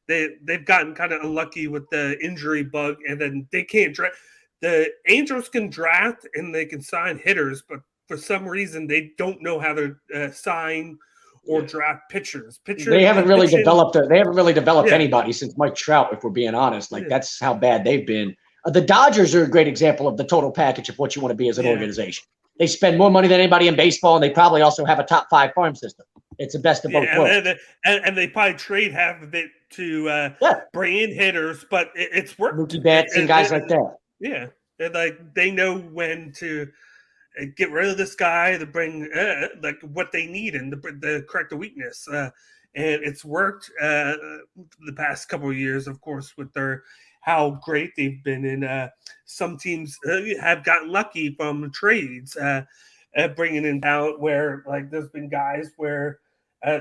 they've gotten kind of unlucky with the injury bug, and then they can't draft. The Angels can draft and they can sign hitters, but for some reason they don't know how to sign or draft pitchers. They haven't really developed anybody since Mike Trout, if we're being honest. Like that's how bad they've been. The Dodgers are a great example of the total package of what you want to be as an organization. They spend more money than anybody in baseball, and they probably also have a top 5 farm system. It's the best of both worlds. And they probably trade half of it to bring in hitters, but it's working. Mookie Betts and guys like that. Yeah, and like they know when to. get rid of this guy to bring like what they need and to correct the weakness. And it's worked the past couple of years, of course, with how great they've been. And some teams have gotten lucky from trades, bringing in out where like there's been guys where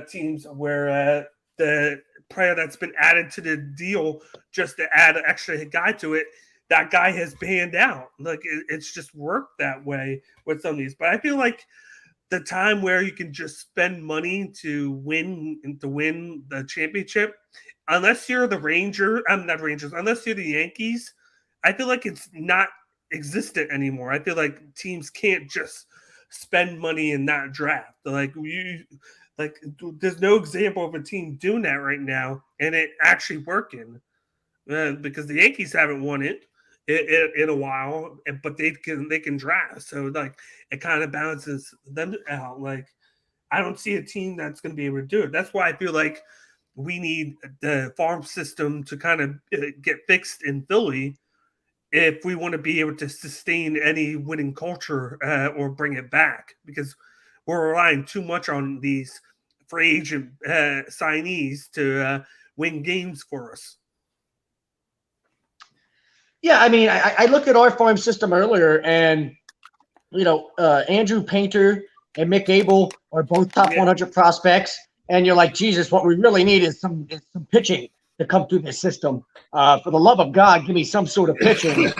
teams where the player that's been added to the deal just to add an extra guy to it, that guy has banned out. Like it's just worked that way with some of these. But I feel like the time where you can just spend money to win the championship, unless you're the unless you're the Yankees, I feel like it's not existent anymore. I feel like teams can't just spend money and not draft. There's no example of a team doing that right now, and it actually working because the Yankees haven't won it in a while, but they can draft. So like it kind of balances them out. Like I don't see a team that's going to be able to do it. That's why I feel like we need the farm system to kind of get fixed in Philly if we want to be able to sustain any winning culture or bring it back, because we're relying too much on these free agent signees to win games for us. Yeah, I mean, I look at our farm system earlier, and Andrew Painter and Mick Abel are both top 100 prospects, and you're like, Jesus, what we really need is some pitching to come through this system. For the love of God, give me some sort of pitching.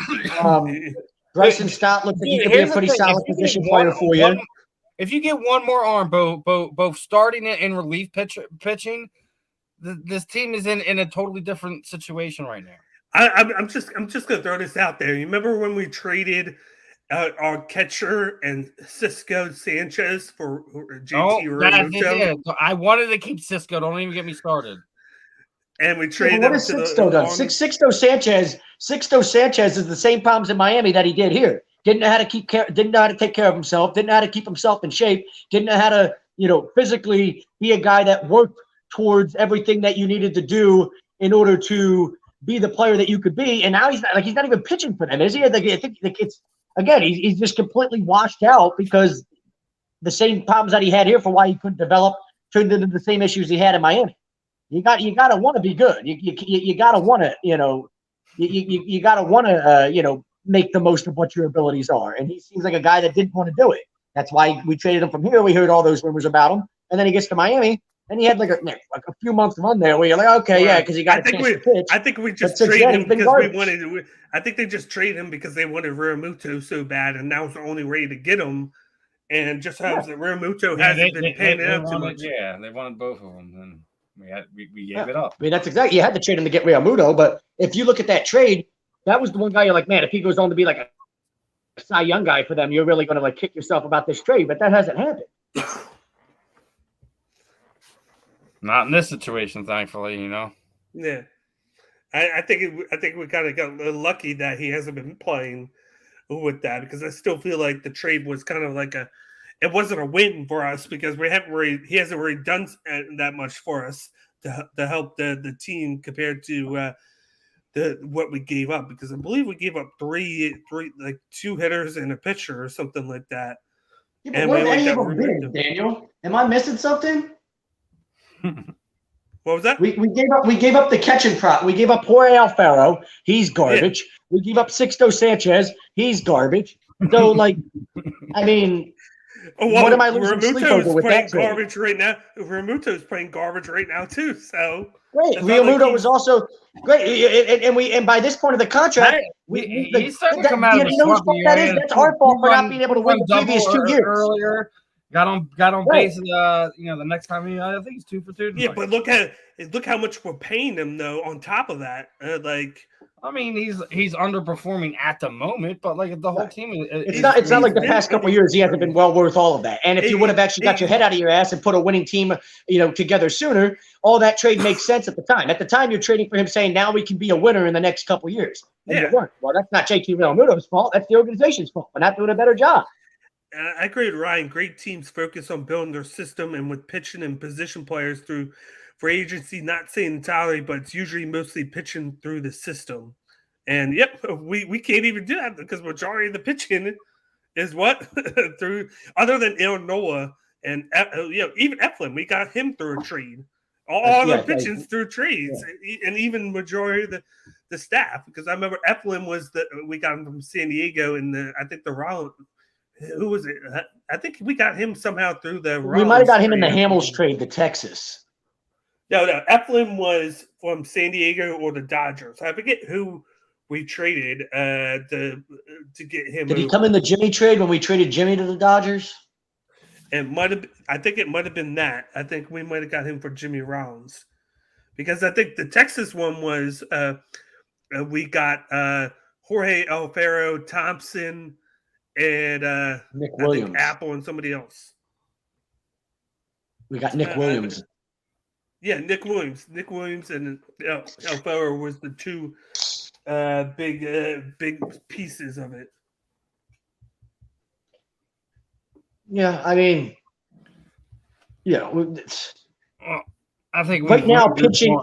Bryson Stott looks like he could be a pretty solid position player for you. If you get one more arm, both starting and relief pitching, this team is in a totally different situation right now. I'm just gonna throw this out there. You remember when we traded our catcher and Cisco Sanchez for JT Realmuto? I wanted to keep Cisco. Don't even get me started. And we traded what has Sixto done? Sixto Sanchez is the same problems in Miami that he did here. Didn't know how to take care of himself. Didn't know how to keep himself in shape. Didn't know how to, physically be a guy that worked towards everything that you needed to do in order to be the player that you could be. And now he's not even pitching for them, is he? I think it's again, he's just completely washed out because the same problems that he had here for why he couldn't develop turned into the same issues he had in Miami. You got to want to be good. You got to want to you got to want to make the most of what your abilities are. And he seems like a guy that didn't want to do it. That's why we traded him from here. We heard all those rumors about him, and then he gets to Miami, and he had like a few months run there where you're like, okay, yeah, because he got a chance to pitch. I think we just traded him because we wanted. I think they just traded him because they wanted Realmuto so bad, and that was the only way to get him. And just happens that Realmuto hasn't been paying out too much. Yeah, they wanted both of them, and we gave it up. I mean, that's exactly. You had to trade him to get Realmuto, but if you look at that trade, that was the one guy you're like, man, if he goes on to be like a Cy Young guy for them, you're really going to like kick yourself about this trade. But that hasn't happened. Not in this situation, thankfully. Yeah, I think we kind of got a little lucky that he hasn't been playing with that, because I still feel like the trade was kind of like it wasn't a win for us because he hasn't really done that much for us to help the team compared to what we gave up, because I believe we gave up three like two hitters and a pitcher or something like that. Yeah, but what any of them did, Daniel? Am I missing something? What was that? We gave up the catching prop. We gave up Jorge Alfaro. He's garbage. Yeah. We gave up Sixto Sanchez. He's garbage. So I mean, what am I losing sleep over with that? Garbage right now. Realmuto's playing garbage right now too. So great. Realmuto was also great, and by this point of the contract, he's starting to come out of the slump. That's our fault for not being able to win the previous 2 years. Earlier, got on base. The next time I think he's 2 for 2. Yeah, but look how much we're paying him though. On top of that, I mean, he's underperforming at the moment, but like the whole team, it's not like the past couple of years he hasn't been well worth all of that. And if you would have actually got your head out of your ass and put a winning team, together sooner, all that trade makes sense at the time. At the time, you're trading for him, saying now we can be a winner in the next couple of years. And you weren't. Well, that's not JT Realmuto's fault. That's the organization's fault. We're not doing a better job. I agree with Ryan. Great teams focus on building their system and with pitching and position players through free agency, not saying entirely, but it's usually mostly pitching through the system. And we can't even do that because majority of the pitching is what through other than Illinois and even Eflin, we got him through a trade. All the pitchings through trades, and even majority of the staff. Because I remember Eflin we got him from San Diego, and I think the Raul. Who was it? I think we got him somehow through the. We might have got him in the Hamels trade to Texas. No. Eflin was from San Diego or the Dodgers. I forget who we traded to get him. Did he come in the Jimmy trade when we traded Jimmy to the Dodgers? I think it might have been that. I think we might have got him for Jimmy Rounds, because I think the Texas one was we got Jorge Alfaro, Thompson, and Nick Williams, Apple, and somebody else. We got Nick Williams. Nick Williams. Nick Williams and Alfaro was the two big pieces of it. Yeah, I mean, I think right now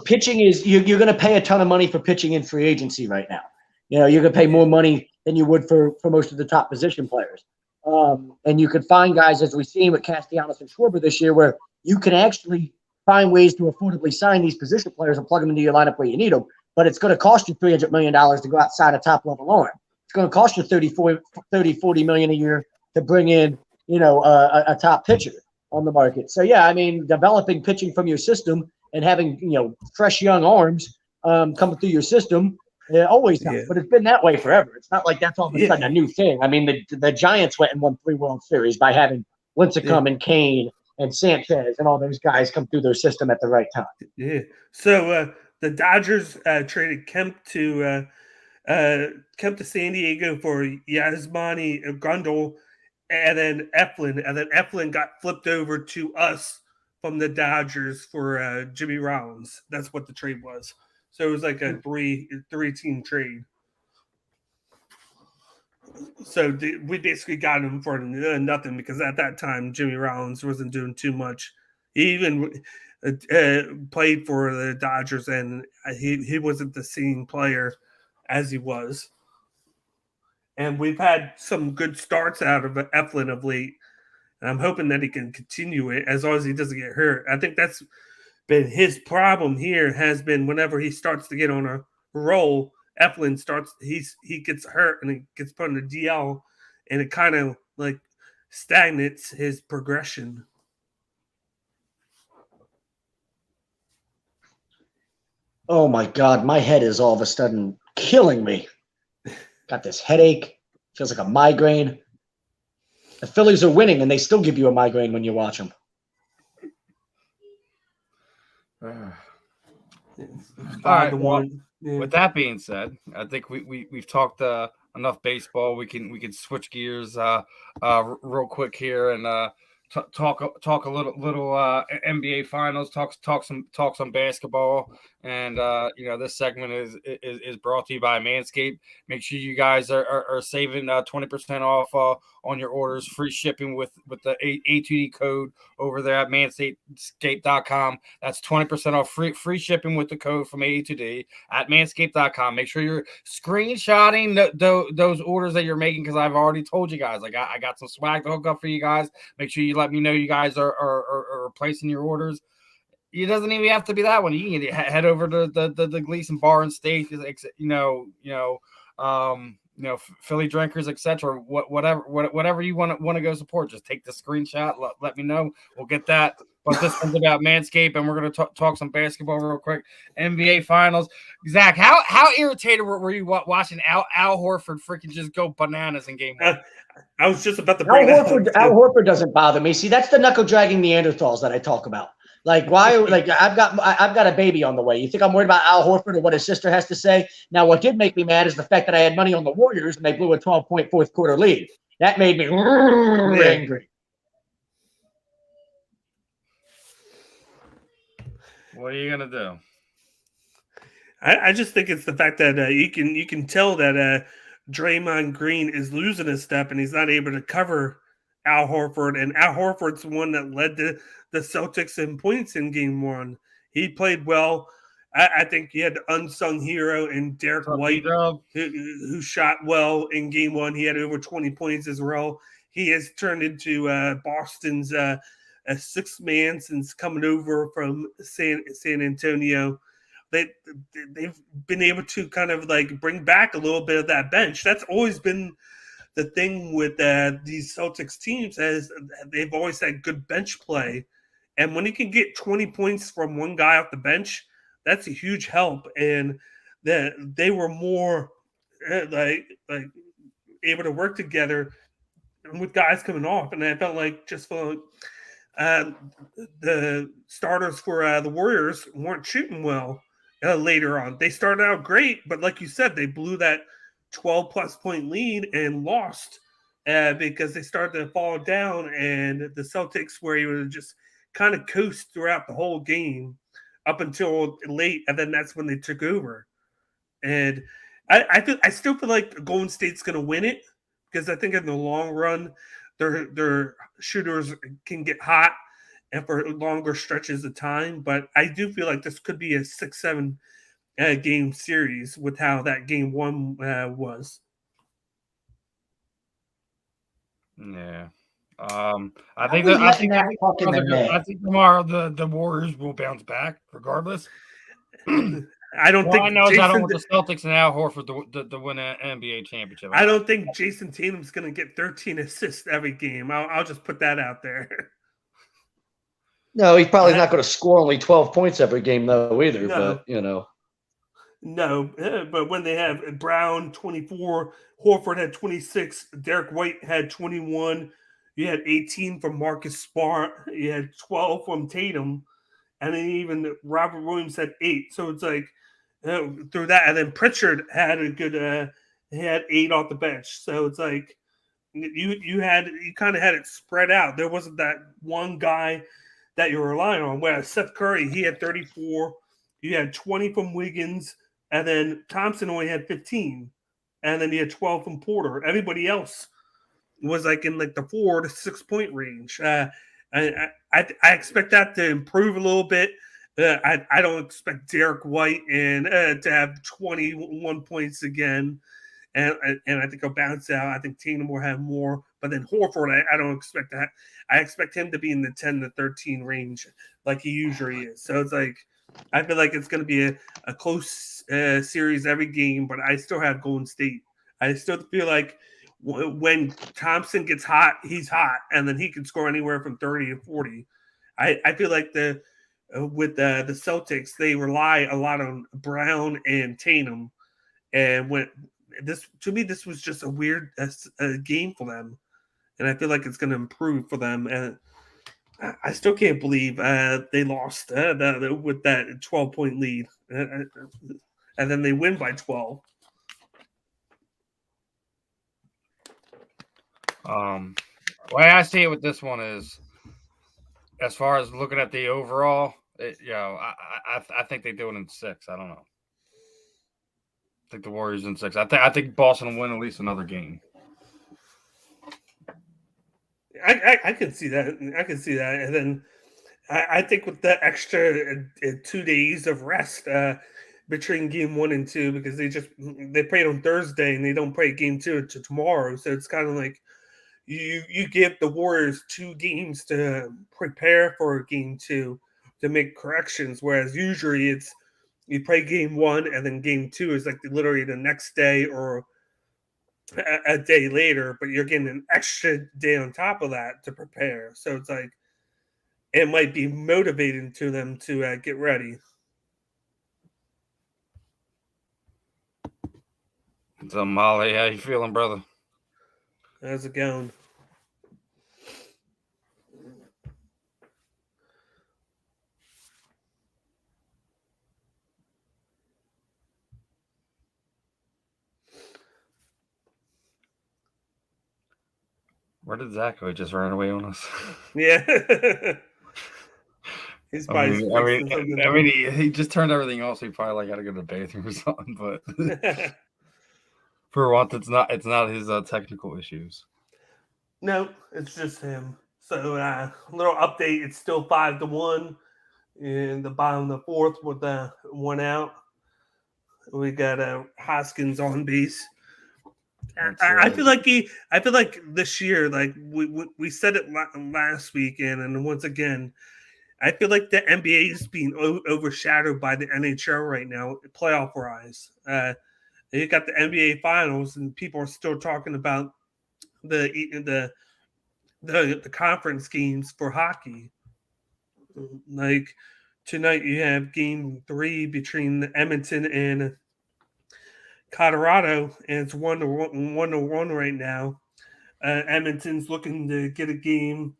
pitching is you're going to pay a ton of money for pitching in free agency right now. You're going to pay more money than you would for most of the top position players. And you could find guys, as we've seen with Castellanos and Schwarber this year, where you can actually find ways to affordably sign these position players and plug them into your lineup where you need them. But it's going to cost you $300 million to go outside a top-level arm. It's going to cost you $40 million a year to bring in a top pitcher on the market. So, yeah, I mean, developing pitching from your system and having, fresh young arms coming through your system always helps. Yeah. But it's been that way forever. It's not like that's all of a sudden a new thing. I mean, the Giants went and won 3 World Series by having Lincecum and Kane and Sanchez and all those guys come through their system at the right time. Yeah. So the Dodgers traded Kemp to San Diego for Yasmani Grandal, and then Eflin got flipped over to us from the Dodgers for Jimmy Rollins. That's what the trade was. So it was like a three-team trade. So we basically got him for nothing, because at that time Jimmy Rollins wasn't doing too much. He even played for the Dodgers, and he wasn't the same player as he was. And we've had some good starts out of Eflin of late, and I'm hoping that he can continue it as long as he doesn't get hurt. I think that's been his problem here, has been whenever he starts to get on a roll, Eflin he gets hurt and he gets put in the DL, and it kind of like stagnates his progression. Oh my God, my head is all of a sudden killing me. Got this headache. Feels like a migraine. The Phillies are winning, and they still give you a migraine when you watch them. All right. With that being said, I think we've talked enough baseball. We can switch gears real quick here and talk a little NBA finals. Talk some basketball. And this segment is brought to you by Manscaped. Make sure you guys are saving 20% off on your orders, free shipping with the A2D code over there at manscaped.com. That's 20% off free shipping with the code from A2D at manscaped.com. Make sure you're screenshotting those orders that you're making, because I've already told you guys I got some swag to hook up for you guys. Make sure you let me know you guys are placing your orders. It doesn't even have to be that one. You can head over to the Gleason Bar and Steak, Philly drinkers, etc. Whatever you want to go support. Just take the screenshot. Let me know. We'll get that. But this one's about Manscaped, and we're going to talk some basketball real quick. NBA Finals. Zach, how irritated were you watching Al Horford freaking just go bananas in Game 1? I was just about to bring Al Horford doesn't bother me. See, that's the knuckle dragging Neanderthals that I talk about. Like, why? Like, I've got a baby on the way. You think I'm worried about Al Horford or what his sister has to say? Now, what did make me mad is the fact that I had money on the Warriors and they blew a 12-point fourth quarter lead. That made me angry. What are you gonna do? I just think it's the fact that you can tell that Draymond Green is losing a step and he's not able to cover Al Horford, and Al Horford's the one that led the Celtics in points in Game 1. He played well. I think you had the unsung hero in Derek White, who shot well in game one. He had over 20 points as well. He has turned into Boston's a sixth man since coming over from San Antonio. They've been able to kind of like bring back a little bit of that bench. That's always been the thing with these Celtics teams, as they've always had good bench play. And when you can get 20 points from one guy off the bench, that's a huge help. And they were more like able to work together with guys coming off. And I felt like just for the starters for the Warriors weren't shooting well later on. They started out great, but like you said, they blew that 12-plus point lead and lost because they started to fall down, and the Celtics were able to just kind of coast throughout the whole game up until late, and then that's when they took over. And I still feel like Golden State's going to win it, because I think in the long run, their shooters can get hot and for longer stretches of time. But I do feel like this could be a 6-7 game series with how that game one was. Yeah. I think tomorrow the Warriors will bounce back regardless. I don't think I know I don't want the Celtics and Al Horford to win an NBA championship. I don't think Jayson Tatum's going to get 13 assists every game. I'll just put that out there. No, he's probably not going to score only 12 points every game, though, either. No. But, you know. No, but when they have Brown 24, Horford had 26, Derek White had 21, you had 18 from Marcus Smart, you had 12 from Tatum, and then even Robert Williams had 8. So it's like through that, and then Pritchard had a good he had 8 off the bench. So it's like you kind of had it spread out. There wasn't that one guy that you're relying on. Whereas Steph Curry, he had 34, you had 20 from Wiggins, and then Thompson only had 15, and then he had 12 from Porter. Everybody else was like in like the 4 to 6 point range. I expect that to improve a little bit. I don't expect Derek White and to have 21 points again, and I think he'll bounce out. I think Tatum will have more, but then Horford, I don't expect that. I expect him to be in the 10 to 13 range like he usually is. So it's like I feel like it's going to be a close series every game, but I still have Golden State. I still feel like when Thompson gets hot, he's hot, and then he can score anywhere from 30 to 40. I feel like with the Celtics, they rely a lot on Brown and Tatum, and this was just a weird game for them, and I feel like it's going to improve for them. And I still can't believe they lost with that 12-point lead, and then they win by 12. The way I see it with this one is, as far as looking at the overall, I think they do it in 6. I don't know. I think the Warriors in 6. I think Boston will win at least another game. I can see that. I can see that. And then I think with the extra 2 days of rest between game 1 and 2, because they played on Thursday and they don't play game 2 until tomorrow. So it's kind of like you give the Warriors 2 games to prepare for game 2 to make corrections, whereas usually it's you play game 1 and then game 2 is like literally the next day or a day later, but you're getting an extra day on top of that to prepare. So it's like it might be motivating to them to get ready. So Molly, how you feeling, brother? How's it going? Where did Zach go? He just ran away on us. Yeah. He's probably he just turned everything off, so he probably got to go to the bathroom or something. But for once, it's not his technical issues. No, it's just him. So little update. It's still 5-1. in the bottom of the fourth with one out. We got Hoskins on base. I feel like this year, like we said it last weekend, and once again, I feel like the NBA is being overshadowed by the NHL right now, playoff wise. You got the NBA Finals, and people are still talking about the conference games for hockey. Like tonight, you have Game 3 between Edmonton and Colorado, and it's 1-1 right now. Edmonton's looking to get a game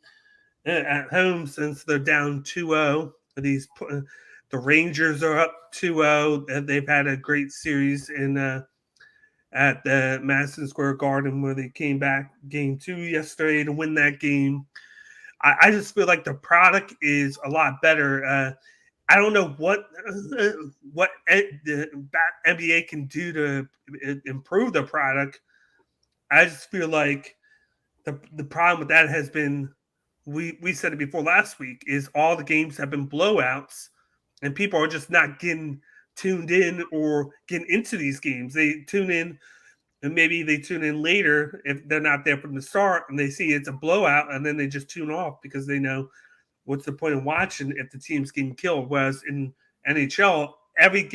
at home since they're down 2-0. The Rangers are up 2-0, and they've had a great series at the Madison Square Garden where they came back Game 2 yesterday to win that game. I just feel like the product is a lot better. I don't know what the NBA can do to improve the product. I just feel like the problem with that has been, we said it before last week, is all the games have been blowouts, and people are just not getting tuned in or getting into these games. They tune in, and maybe they tune in later if they're not there from the start, and they see it's a blowout, and then they just tune off because they know, what's the point of watching if the team's getting killed? Whereas in NHL, every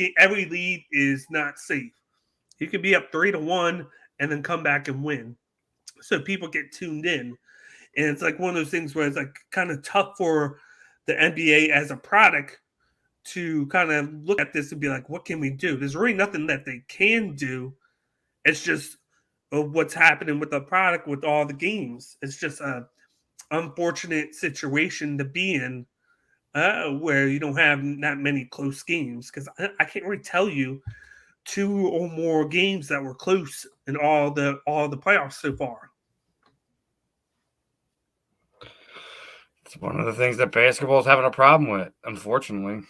lead is not safe. You could be up 3-1 and then come back and win. So people get tuned in. And it's like one of those things where it's like kind of tough for the NBA as a product to kind of look at this and be like, what can we do? There's really nothing that they can do. It's just what's happening with the product with all the games. It's just a unfortunate situation to be in, where you don't have that many close games, because I can't really tell you 2 or more games that were close in all the playoffs so far. It's one of the things that basketball is having a problem with, unfortunately.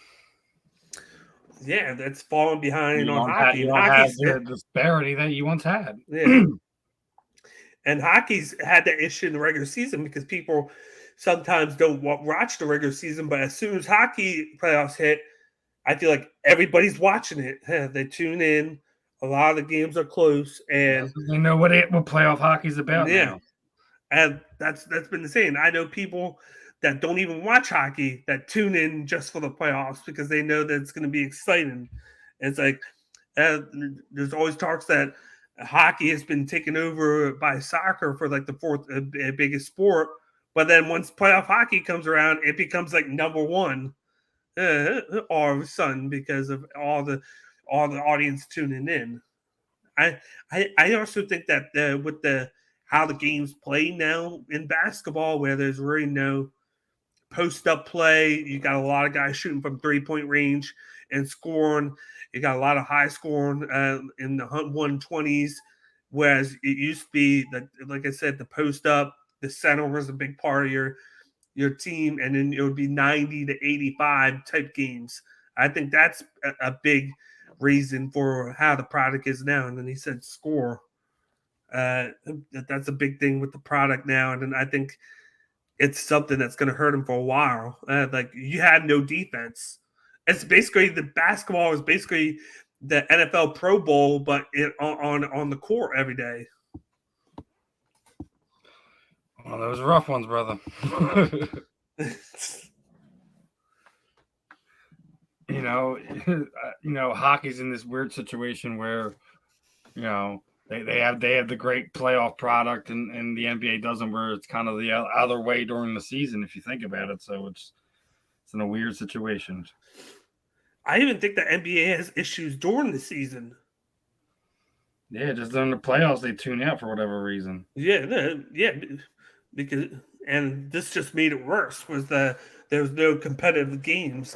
Yeah, that's falling behind on hockey. You don't have the disparity that you once had. Yeah. And hockey's had that issue in the regular season because people sometimes don't watch the regular season, but as soon as hockey playoffs hit, I feel like everybody's watching it. They tune in. A lot of the games are close, and they know what playoff hockey's about. Yeah, now. And that's been the same. I know people that don't even watch hockey that tune in just for the playoffs because they know that it's going to be exciting. It's like there's always talks that hockey has been taken over by soccer for like the fourth biggest sport, but then once playoff hockey comes around, it becomes like number one all of a sudden because of all the audience tuning in. I also think that with how the games play now in basketball, where there's really no post up play, you got a lot of guys shooting from 3-point range and scoring. You got a lot of high scoring in the 120s, whereas it used to be that, like I said, the post up, the center was a big part of your team, and then it would be 90 to 85 type games. I think that's a big reason for how the product is now. And then he said score. That's a big thing with the product now, and then I think it's something that's going to hurt him for a while. Like, you had no defense. It's basically the basketball is basically the NFL Pro Bowl, but on the court every day. Well, those are rough ones, brother. Hockey's in this weird situation where, they have the great playoff product, and the NBA doesn't, where it's kind of the other way during the season, if you think about it. So it's in a weird situation. I even think the NBA has issues during the season. Yeah, just during the playoffs, they tune out for whatever reason. Yeah, because this just made it worse. There was no competitive games.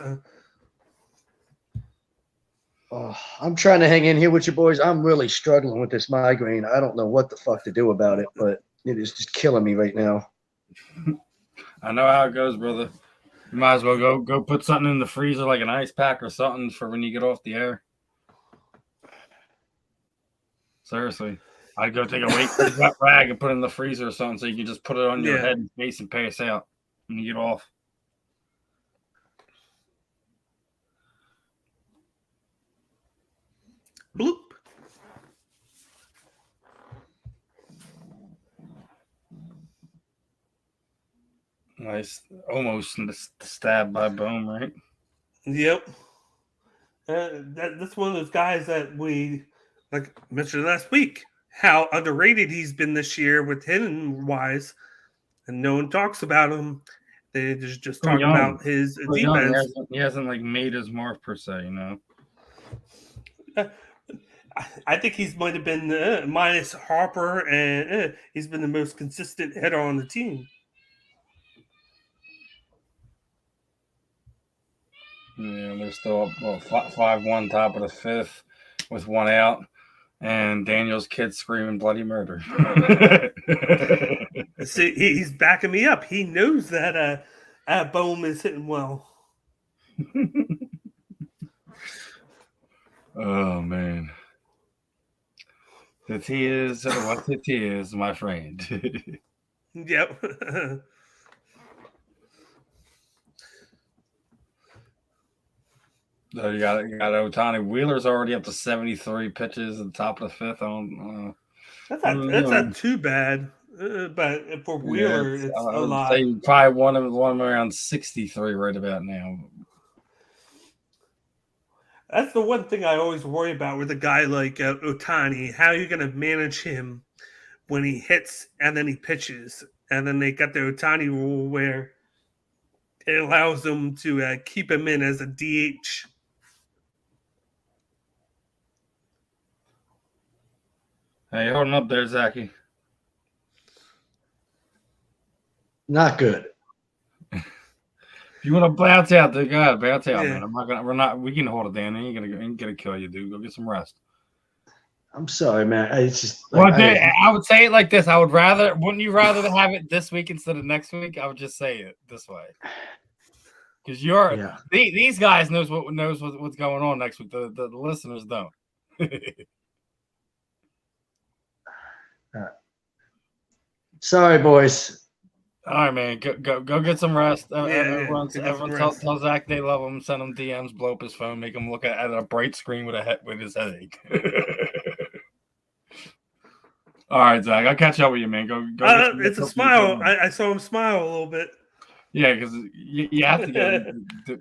I'm trying to hang in here with you boys. I'm really struggling with this migraine. I don't know what the fuck to do about it, but it is just killing me right now. I know how it goes, brother. You might as well go put something in the freezer, like an ice pack or something, for when you get off the air. Seriously. I'd go take a wet rag and put it in the freezer or something, so you can just put it on your head and face and pass out when you get off. Bloop. Nice, almost stabbed by Boom, right? Yep. That's one of those guys that we like mentioned last week. How underrated he's been this year with hitting wise, and no one talks about him. They just talk about his defense. He hasn't like made his mark per se, you know. I think he's might have been minus Harper, and he's been the most consistent hitter on the team. Yeah, they're still up 5-1 top of the fifth with one out, and Daniel's kid screaming bloody murder. See, he's backing me up. He knows that Bohm is hitting well. Oh man, that he is what it is, my friend. Yep. So you got Ohtani. Wheeler's already up to 73 pitches at the top of the fifth. That's not too bad, but for Wheeler, it's a lot. Say probably one of them around 63 right about now. That's the one thing I always worry about with a guy like Ohtani. How are you going to manage him when he hits and then he pitches? And then they got the Ohtani rule where it allows them to keep him in as a DH. Hey, holding up there, Zachy. Not good. If you want to bounce out, there, go ahead, bounce out, man. We can hold it down. Ain't gonna kill you, dude. Go get some rest. I'm sorry, man. It's just. I would say it like this. Wouldn't you rather have it this week instead of next week? I would just say it this way. Because these guys knows what's going on next week. The listeners don't. Sorry, boys. All right, man. Go get some rest. Everyone rest. tell Zach they love him. Send him DMs. Blow up his phone. Make him look at a bright screen with his headache. All right, Zach. I'll catch up with you, man. Go. It's a smile. I saw him smile a little bit. Yeah, because you have to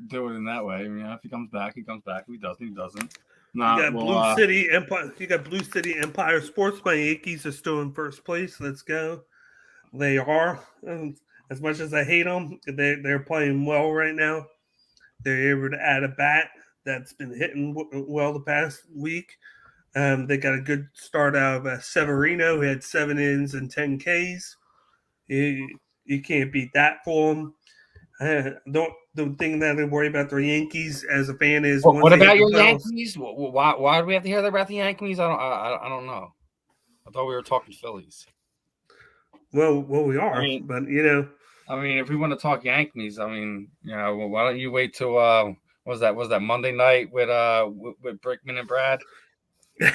do it in that way. I mean, if he comes back, he comes back. If he doesn't, he doesn't. You got Blue City Empire. You got Blue City Empire Sports. My Yankees are still in first place. Let's go. They are. As much as I hate them, they're playing well right now. They're able to add a bat that's been hitting well the past week. They got a good start out of Severino, who had 7 innings and 10 Ks. You can't beat that for them. The thing that I worry about the Yankees as a fan is what about your Yankees? Why do we have to hear about the Yankees? I don't know. I thought we were talking Phillies. Well, we are, but I mean, if we want to talk Yankees, I mean, why don't you wait till was that Monday night with Brickman and Brad?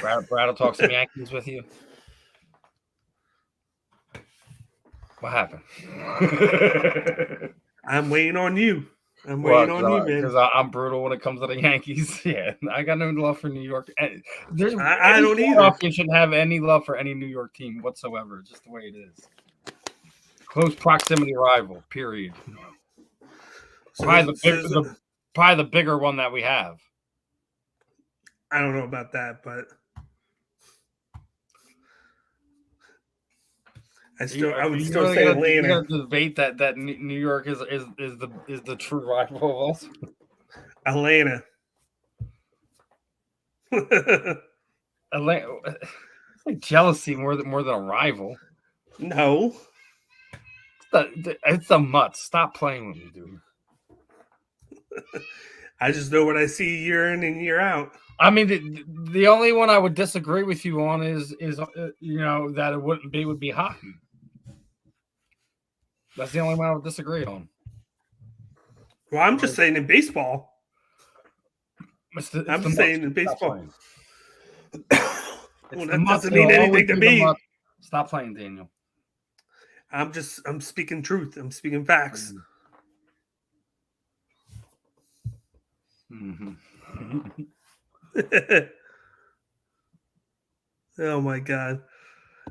Brad will talk some Yankees with you. What happened? I'm waiting on you. I'm waiting on you, man. Because I'm brutal when it comes to the Yankees. Yeah, I got no love for New York. I don't either. You shouldn't have any love for any New York team whatsoever. Just the way it is. Close proximity rival. Period. Probably the bigger one that we have. I don't know about that, but I would still say Atlanta. You're gonna debate that New York is the true rival of us. Atlanta. Atlanta. It's like jealousy more than a rival. No. It's a mutt. Stop playing with me, dude. I just know what I see year in and year out. I mean, the only one I would disagree with you on is that it would be hockey. That's the only one I would disagree on. Well, I'm just saying in baseball. I'm saying in baseball. Well, that doesn't mean anything to me. Stop playing, Daniel. I'm speaking truth. I'm speaking facts. Mm-hmm. Oh my God,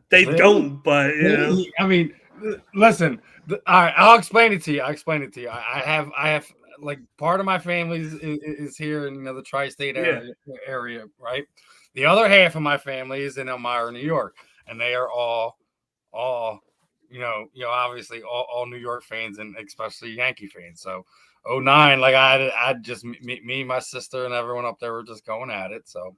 they don't. But I mean, listen. All right, I'll explain it to you. I have like part of my family is here in the tri-state area, right? The other half of my family is in Omaha, New York, and they are all obviously all New York fans and especially Yankee fans. So 09, like I just me, my sister, and everyone up there were just going at it. So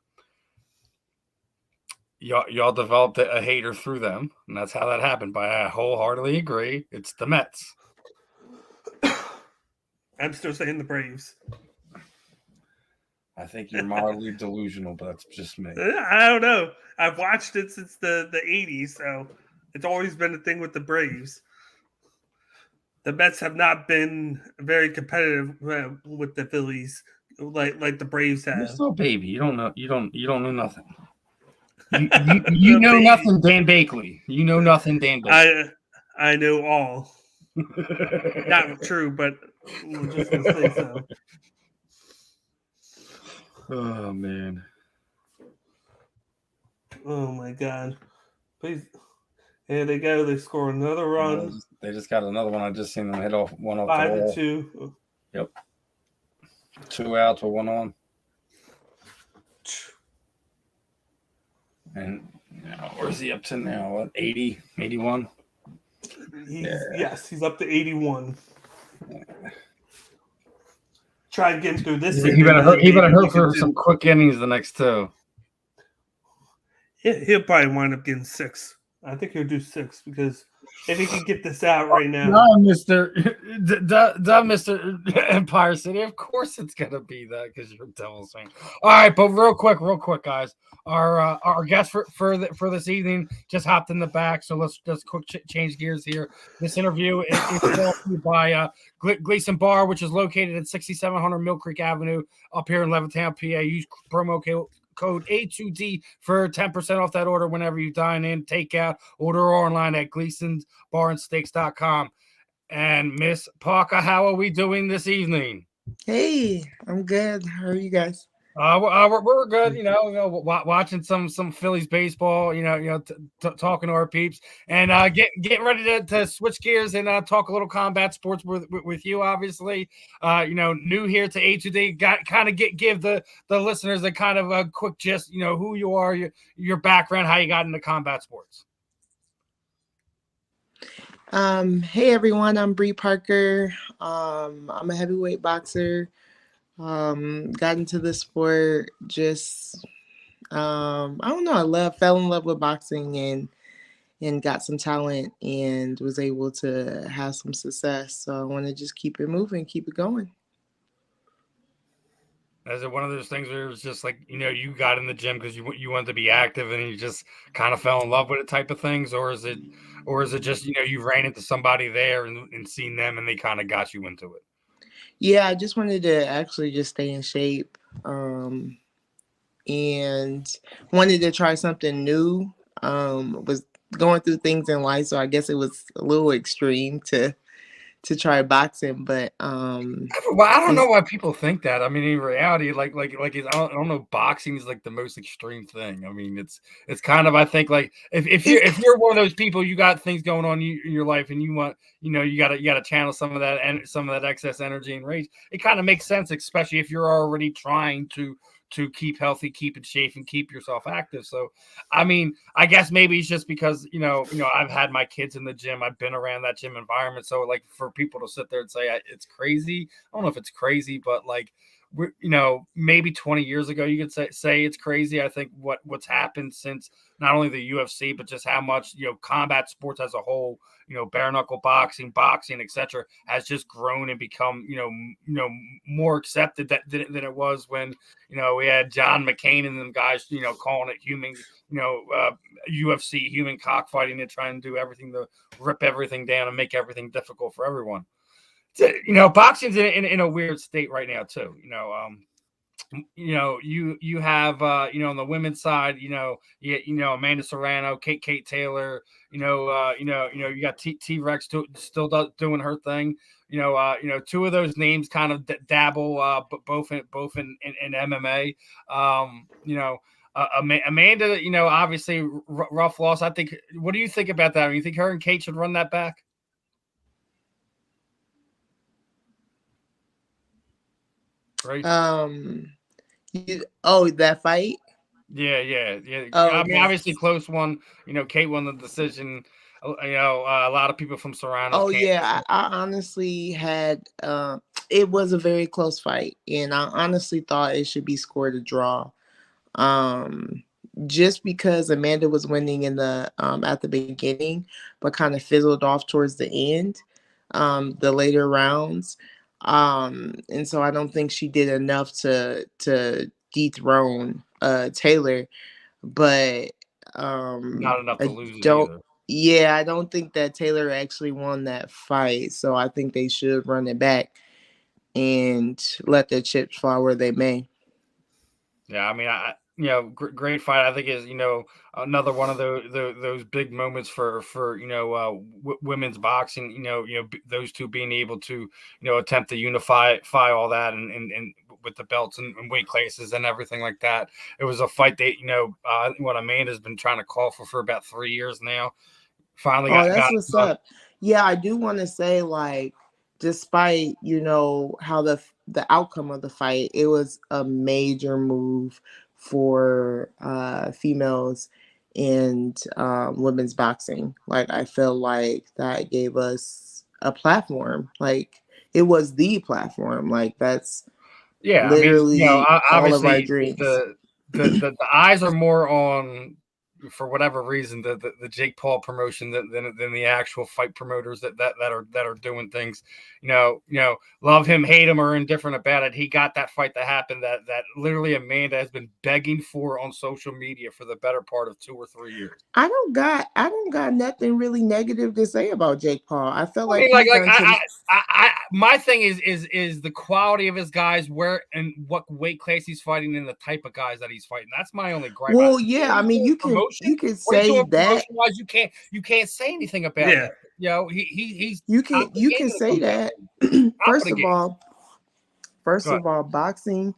y'all developed a hater through them, and that's how that happened. But I wholeheartedly agree. It's the Mets. I'm still saying the Braves. I think you're mildly delusional, but that's just me. I don't know. I've watched it since the 80s, so it's always been a thing with the Braves. The Mets have not been very competitive with the Phillies like the Braves have. You're still a baby. You don't know. You don't know nothing. You know nothing, Dan Bakley. You know nothing, Dan Bakley. I know all. Not true, but we're just gonna say so. Oh man. Oh my God. Please. Here they go. They score another run. They just got another one. I just seen them hit one off the wall. 5-2. Yep. 2 outs with 1 on. And where's he up to now? What, 80, 81? Yes, he's up to 81. Try and get through this. He better hope for some quick innings the next 2. He'll probably wind up getting 6. I think he'll do 6 because if he can get this out right now. No, Mr. Empire City. Of course it's gonna be that because you're a Devils fan. All right, but real quick, guys. Our guest for this evening just hopped in the back, so let's just quick change gears here. This interview is brought to you by Gleason Bar, which is located at 6700 Mill Creek Avenue up here in Levittown, PA. Use promo code A2D for 10% off that order whenever you dine in, take out, order online at GleasonBarandSteaks.com. And Miss Parker, how are we doing this evening? Hey, I'm good. How are you guys? We're good, watching some Phillies baseball, talking to our peeps, and getting ready to switch gears and talk a little combat sports with you. Obviously, new here to A2D. Give the listeners a kind of a quick gist, who you are, your background, how you got into combat sports. Hey everyone, I'm Brittany Parker. I'm a heavyweight boxer. Got into the sport just I don't know, fell in love with boxing and got some talent and was able to have some success. So I want to just keep it moving, keep it going. Is it one of those things where it was just like, you got in the gym because you wanted to be active and you just kind of fell in love with it type of things? Or is it just, you ran into somebody there and seen them and they kind of got you into it? Yeah, I just wanted to actually just stay in shape and wanted to try something new. Was going through things in life, so I guess it was a little extreme to try boxing, but well, I don't know why people think that. I mean, in reality, like I don't know, boxing is like the most extreme thing. I mean, it's kind of, I think, like if you're one of those people, you got things going on in your life and you want, you gotta channel some of that and some of that excess energy and rage. It kind of makes sense, especially if you're already trying to keep healthy, keep in shape, and keep yourself active. So, I mean, I guess maybe it's just because, I've had my kids in the gym. I've been around that gym environment. So, like, for people to sit there and say it's crazy, I don't know if it's crazy, but, like, maybe 20 years ago, you could say it's crazy. I think what's happened since not only the UFC, but just how much, combat sports as a whole, bare knuckle boxing, etc., has just grown and become, more accepted than it was when, we had John McCain and them guys, calling it human, UFC, human cockfighting, and trying to do everything to rip everything down and make everything difficult for everyone. Boxing's in a weird state right now too. You have on the women's side, Amanda Serrano, Kate Taylor, you got T-Rex still doing her thing. Two of those names kind of dabble both in MMA. Amanda, obviously rough loss. I think. What do you think about that? You think her and Kate should run that back? Right. That fight. Yeah. Oh, I mean, yes. obviously close one. Kate won the decision. A lot of people from Serrano's. Oh yeah, I honestly had. It was a very close fight, and I honestly thought it should be scored a draw. Just because Amanda was winning in the at the beginning, but kind of fizzled off towards the end, the later rounds. And so I don't think she did enough to dethrone Taylor, but Not enough to lose it don't. either. Yeah, I don't think that Taylor actually won that fight, so I think they should run it back and let the chips fall where they may. Yeah, I mean, great fight. I think is another one of those big moments for women's boxing. Those two being able to attempt to unify all that and with the belts and weight classes and everything like that. It was a fight that what Amanda's been trying to call for about 3 years now. Finally that's what's up. Yeah, I do want to say, like, despite how the outcome of the fight, it was a major move for females and women's boxing. Like, I feel like that gave us a platform. Like, it was the platform. Like, that's literally all of our dreams. The eyes are more on, for whatever reason, the Jake Paul promotion than the actual fight promoters that are doing things. Love him, hate him, or indifferent about it. He got that fight to happen that literally Amanda has been begging for on social media for the better part of 2 or 3 years. I don't got nothing really negative to say about Jake Paul. I felt like my thing is the quality of his guys, where and what weight class he's fighting, and the type of guys that he's fighting. That's my only gripe. Well, yeah, I mean, you can say that. Wise, you can't say anything about it. He's you can say that. First of all, boxing.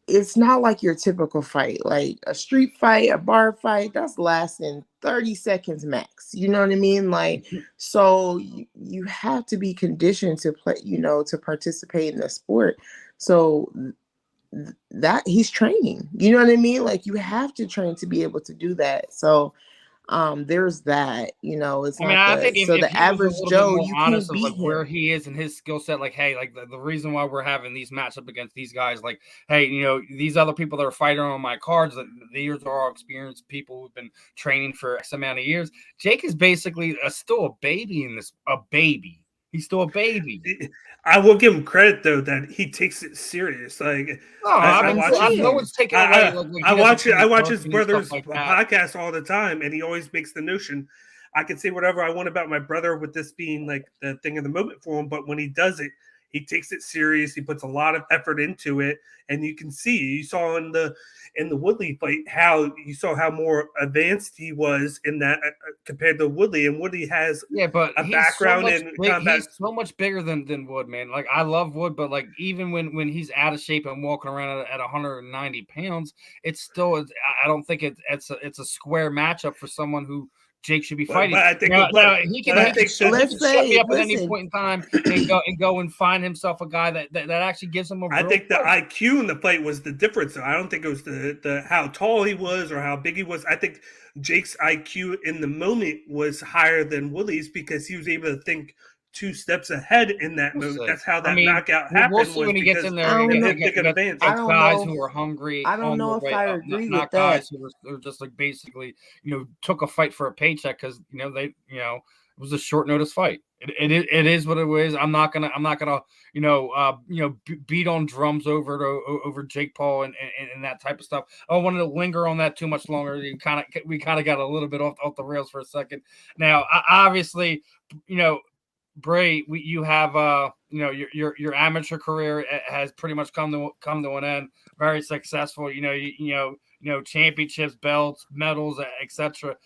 It's not like your typical fight, like a street fight, a bar fight, that's lasting 30 seconds max. You know what I mean? Like, so you have to be conditioned to play, to participate in the sport. So that he's training, you know what I mean? like, you have to train to be able to do that. So there's that, it's I think if the average Joe, you honest can't beat of where he is and his skill set, like, hey, like the reason why we're having these matchups against these guys, like, hey, these other people that are fighting on my cards, these are all experienced people who've been training for X amount of years. Jake is basically still a baby in this, a baby. He's still a baby. I will give him credit though that he takes it serious. Like, I watch his brother's podcast all the time, and he always makes the notion, I can say whatever I want about my brother with this being like the thing of the moment for him, but when he does it, he takes it serious. He puts a lot of effort into it, and you can see. You saw in the Woodley fight how more advanced he was in that compared to Woodley, and Woodley has but a background in combat. He's so much bigger than Wood, man. Like, I love Wood, but like, even when he's out of shape and walking around at 190 pounds, it's still, I don't think it's a square matchup for someone who Jake should be fighting. But I think he can shut me up at any point in time and go and find himself a guy that actually gives him a. I think the IQ in the fight was the difference. Though. I don't think it was the how tall he was or how big he was. I think Jake's IQ in the moment was higher than Woodley's because he was able to think 2 steps ahead in that moment. That's how that knockout happened. We'll see when he gets in there. Guys who are hungry. I don't know if I agree with that. Guys who are just like basically, took a fight for a paycheck because it was a short notice fight. It is what it is. I'm not gonna beat on drums over Jake Paul and that type of stuff. I don't want to linger on that too much longer. We kind of got a little bit off the rails for a second. Now, obviously, Bray, you have your amateur career has pretty much come to an end. Very successful, championships, belts, medals, etc.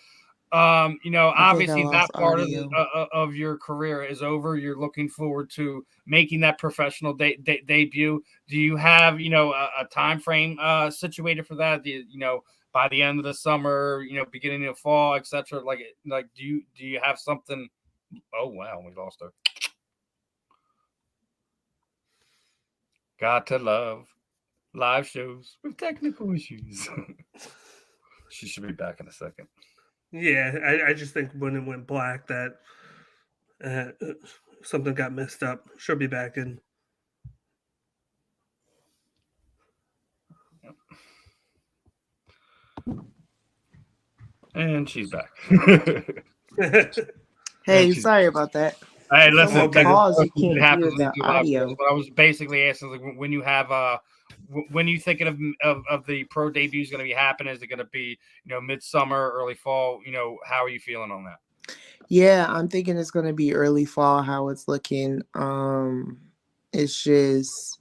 I think I obviously that lost part audio. of your career is over. You're looking forward to making that professional debut. Do you have, a time frame situated for that? By the end of the summer, beginning of fall, etc. Like, do you have something? Oh wow, we lost her. Got to love live shows with technical issues. She should be back in a second. Yeah, I just think when it went black that something got messed up. She'll be back in. And she's back. Hey, sorry about that. Hey, listen, Someone pause, you can't hear the audio. What I was basically asking is, like, when you have when you thinking of the pro debut is going to be happening, is it going to be midsummer, early fall? How are you feeling on that? Yeah, I'm thinking it's gonna be early fall. How it's looking. It's just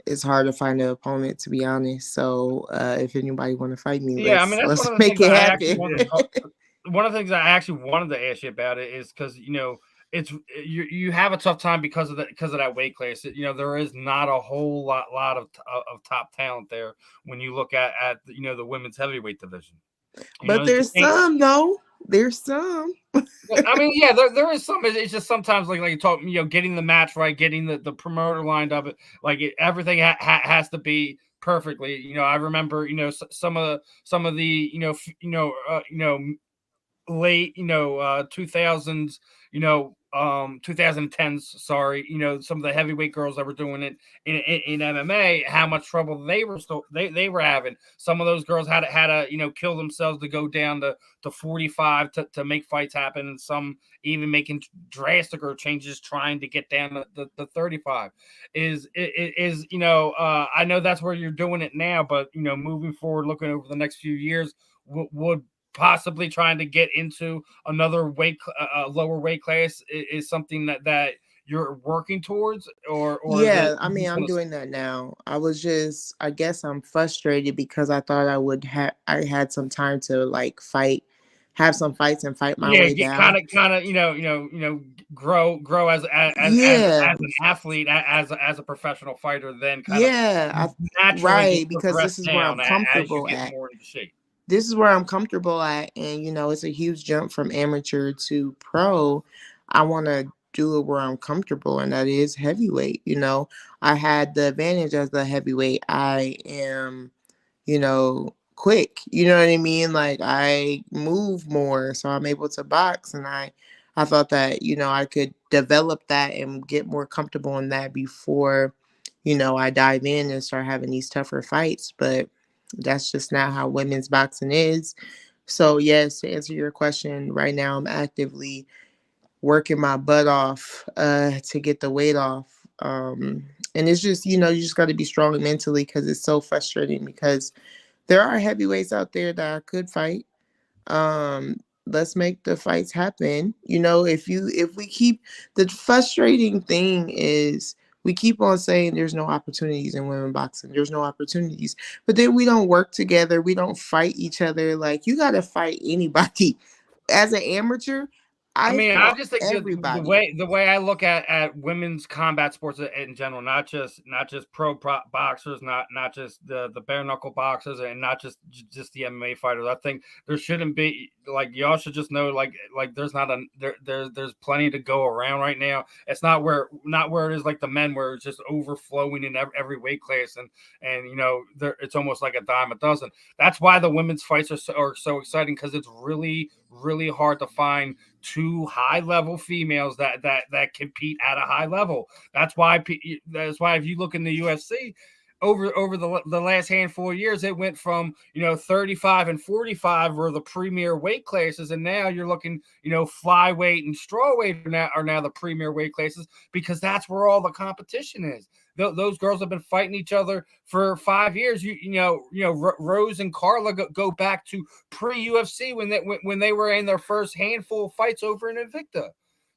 it's hard to find an opponent, to be honest. So if anybody want to fight me, Yeah, I mean, that's let's one of the make things it I actually happen. one of the things I actually wanted to ask you about it is because it's you have a tough time because of that weight class. There is not a whole lot of top talent there when you look at the women's heavyweight division. But there's some though. There's some. I mean, yeah, there is some. It's just sometimes like you talk, getting the match right, getting the promoter lined up. Everything has to be perfectly. I remember, some of the, late 2000s 2010s, sorry, some of the heavyweight girls that were doing it in MMA, how much trouble they were having. Some of those girls had to kill themselves to go down to 45 to make fights happen, and some even making drasticer changes trying to get down to the 35. I know that's where you're doing it now, but moving forward, looking over the next few years, would possibly trying to get into another lower weight class is something that you're working towards, or yeah, I mean, I'm doing that now. I guess I'm frustrated because I thought I had some time to like have some fights and fight my way down. Kind of, grow as Yeah. an athlete, as a professional fighter, then naturally right, because progress this is where I'm down as you comfortable get at. more into shape. This is where I'm comfortable at, and it's a huge jump from amateur to pro. I want to do it where I'm comfortable, and that is heavyweight. I had the advantage as the heavyweight. I am, quick. You know what I mean? Like I move more, so I'm able to box, and I thought that I could develop that and get more comfortable in that before I dive in and start having these tougher fights, but that's just not how women's boxing is. So yes, to answer your question, right now I'm actively working my butt off to get the weight off. And it's just, you just got to be strong mentally, because it's so frustrating, because there are heavyweights out there that I could fight. Let's make the fights happen. If we keep, the frustrating thing is we keep on saying there's no opportunities in women boxing. There's no opportunities. But then we don't work together. We don't fight each other. Like, you got to fight anybody. As an amateur, I just think everybody. the way I look at women's combat sports in general, not just pro boxers, not just the bare knuckle boxers, and not just the MMA fighters. I think there shouldn't be, like, y'all should just know, like there's there's plenty to go around right now. It's not where it is like the men, where it's just overflowing in every weight class, and it's almost like a dime a dozen. That's why the women's fights are so exciting, because it's really hard to find two high level females that compete at a high level. That's why if you look in the UFC, over the last handful of years, it went from 35 and 45 were the premier weight classes, and now you're looking, flyweight and strawweight are now the premier weight classes, because that's where all the competition is. Those girls have been fighting each other for 5 years. Rose and Carla go back to pre-UFC when they were in their first handful of fights over in Invicta.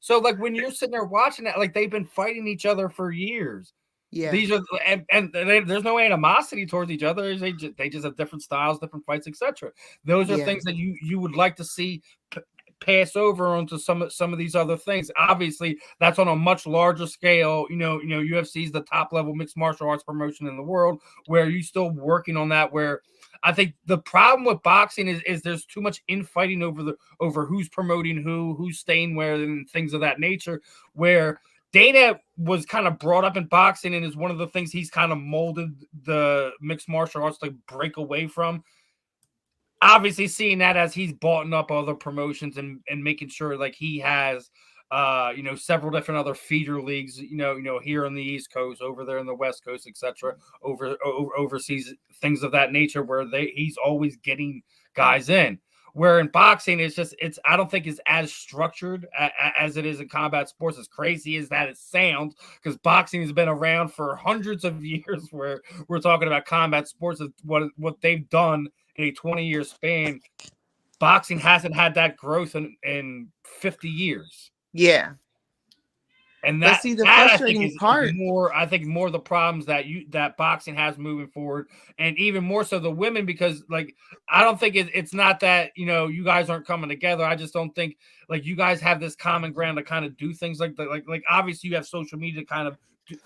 So, like, when you're sitting there watching that, like, they've been fighting each other for years. Yeah. These are there's no animosity towards each other. They just have different styles, different fights, etc. Those are Yeah. things that you would like to see pass over onto some of these other things. Obviously, that's on a much larger scale. UFC is the top level mixed martial arts promotion in the world, where you're still working on that. Where I think the problem with boxing is there's too much infighting over who's promoting who's staying where, and things of that nature. Where Dana was kind of brought up in boxing, and is one of the things he's kind of molded the mixed martial arts to break away from. Obviously, seeing that as he's bought up other promotions and making sure like he has several different other feeder leagues, here on the East Coast, over there in the West Coast, etc., overseas, things of that nature, where he's always getting guys in. Where in boxing, it's I don't think it's as structured as it is in combat sports. As crazy as that it sounds, because boxing has been around for hundreds of years. Where we're talking about combat sports, is what they've done in a 20-year span. Boxing hasn't had that growth in 50 years. Yeah. And But that, see, the that frustrating is part. more, I think more the problems that boxing has moving forward, and even more so the women, because like I don't think it's not that you guys aren't coming together. I just don't think like you guys have this common ground to kind of do things like that. Like obviously you have social media to kind of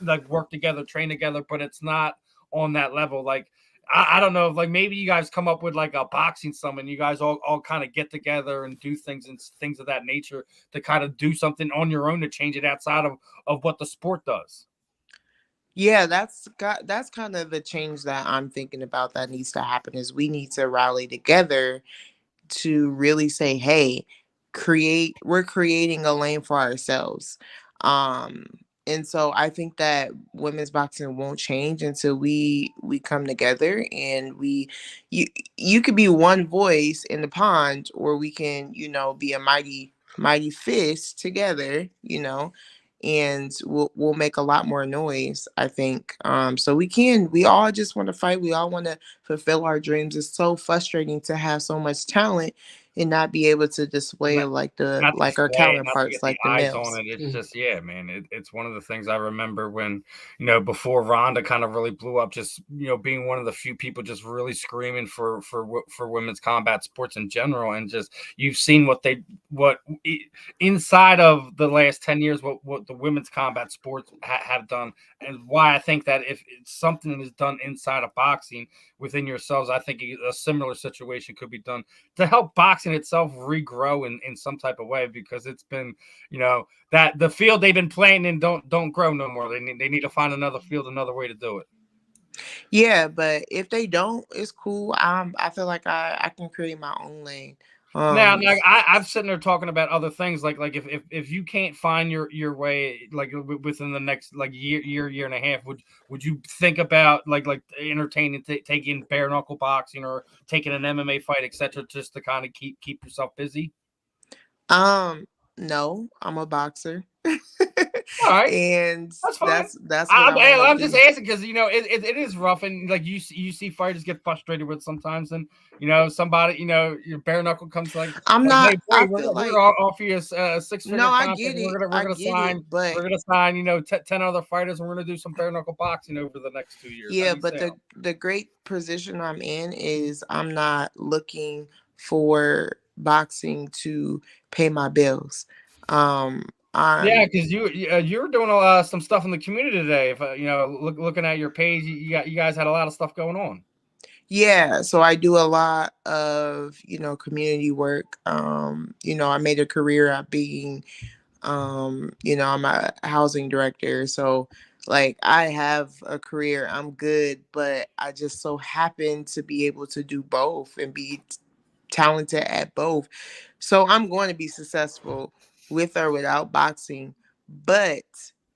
like work together, train together, but it's not on that level. Like I don't know if like maybe you guys come up with like a boxing summit, and you guys all kind of get together and do things and things of that nature to kind of do something on your own to change it outside of what the sport does. Yeah, that's kind of the change that I'm thinking about that needs to happen, is we need to rally together to really say, hey, we're creating a lane for ourselves. um and so I think that women's boxing won't change until we come together, and you you could be one voice in the pond, or we can be a mighty fist together, and we'll make a lot more noise, I think. So we all just want to fight, we all want to fulfill our dreams. It's so frustrating to have so much talent and not be able to display it like Not to our display it, not to counterparts, get the like the eyes on males. it. It's just, yeah, man. It's one of the things I remember when, before Ronda kind of really blew up, just, being one of the few people just really screaming for women's combat sports in general. And just, you've seen inside of the last 10 years, what the women's combat sports have done, and why I think that if it's something that is done inside of boxing within yourselves, I think a similar situation could be done to help boxing itself regrow in some type of way, because it's been, that the field they've been playing in don't grow no more. They need to find another field, another way to do it. Yeah, but if they don't, it's cool. I feel like I can create my own lane. Now, um I'm sitting there talking about other things, like if you can't find your way, like within the next like year and a half, would you think about like entertaining taking bare knuckle boxing or taking an MMA fight, etc., just to kind of keep yourself busy? no, I'm a boxer. All right. And That's fine. that's what I want I'm to just do. asking because it is rough, and like you see fighters get frustrated with sometimes, and somebody your bare knuckle comes like I'm hey not, boy, I feel we're like, gonna offer you a six-figure no, I contract. get it. We're I gonna get it. sign But 10 other fighters, and we're gonna do some bare knuckle boxing over the next 2 years. How yeah, do you but sound? the great position I'm in is I'm not looking for boxing to pay my bills. Um, Yeah, I'm because you were doing some stuff in the community today. If looking at your page, you guys had a lot of stuff going on. Yeah, so I do a lot of, community work. I made a career at being, I'm a housing director. So like I have a career, I'm good, but I just so happen to be able to do both and be talented at both. So I'm going to be successful with or without boxing. But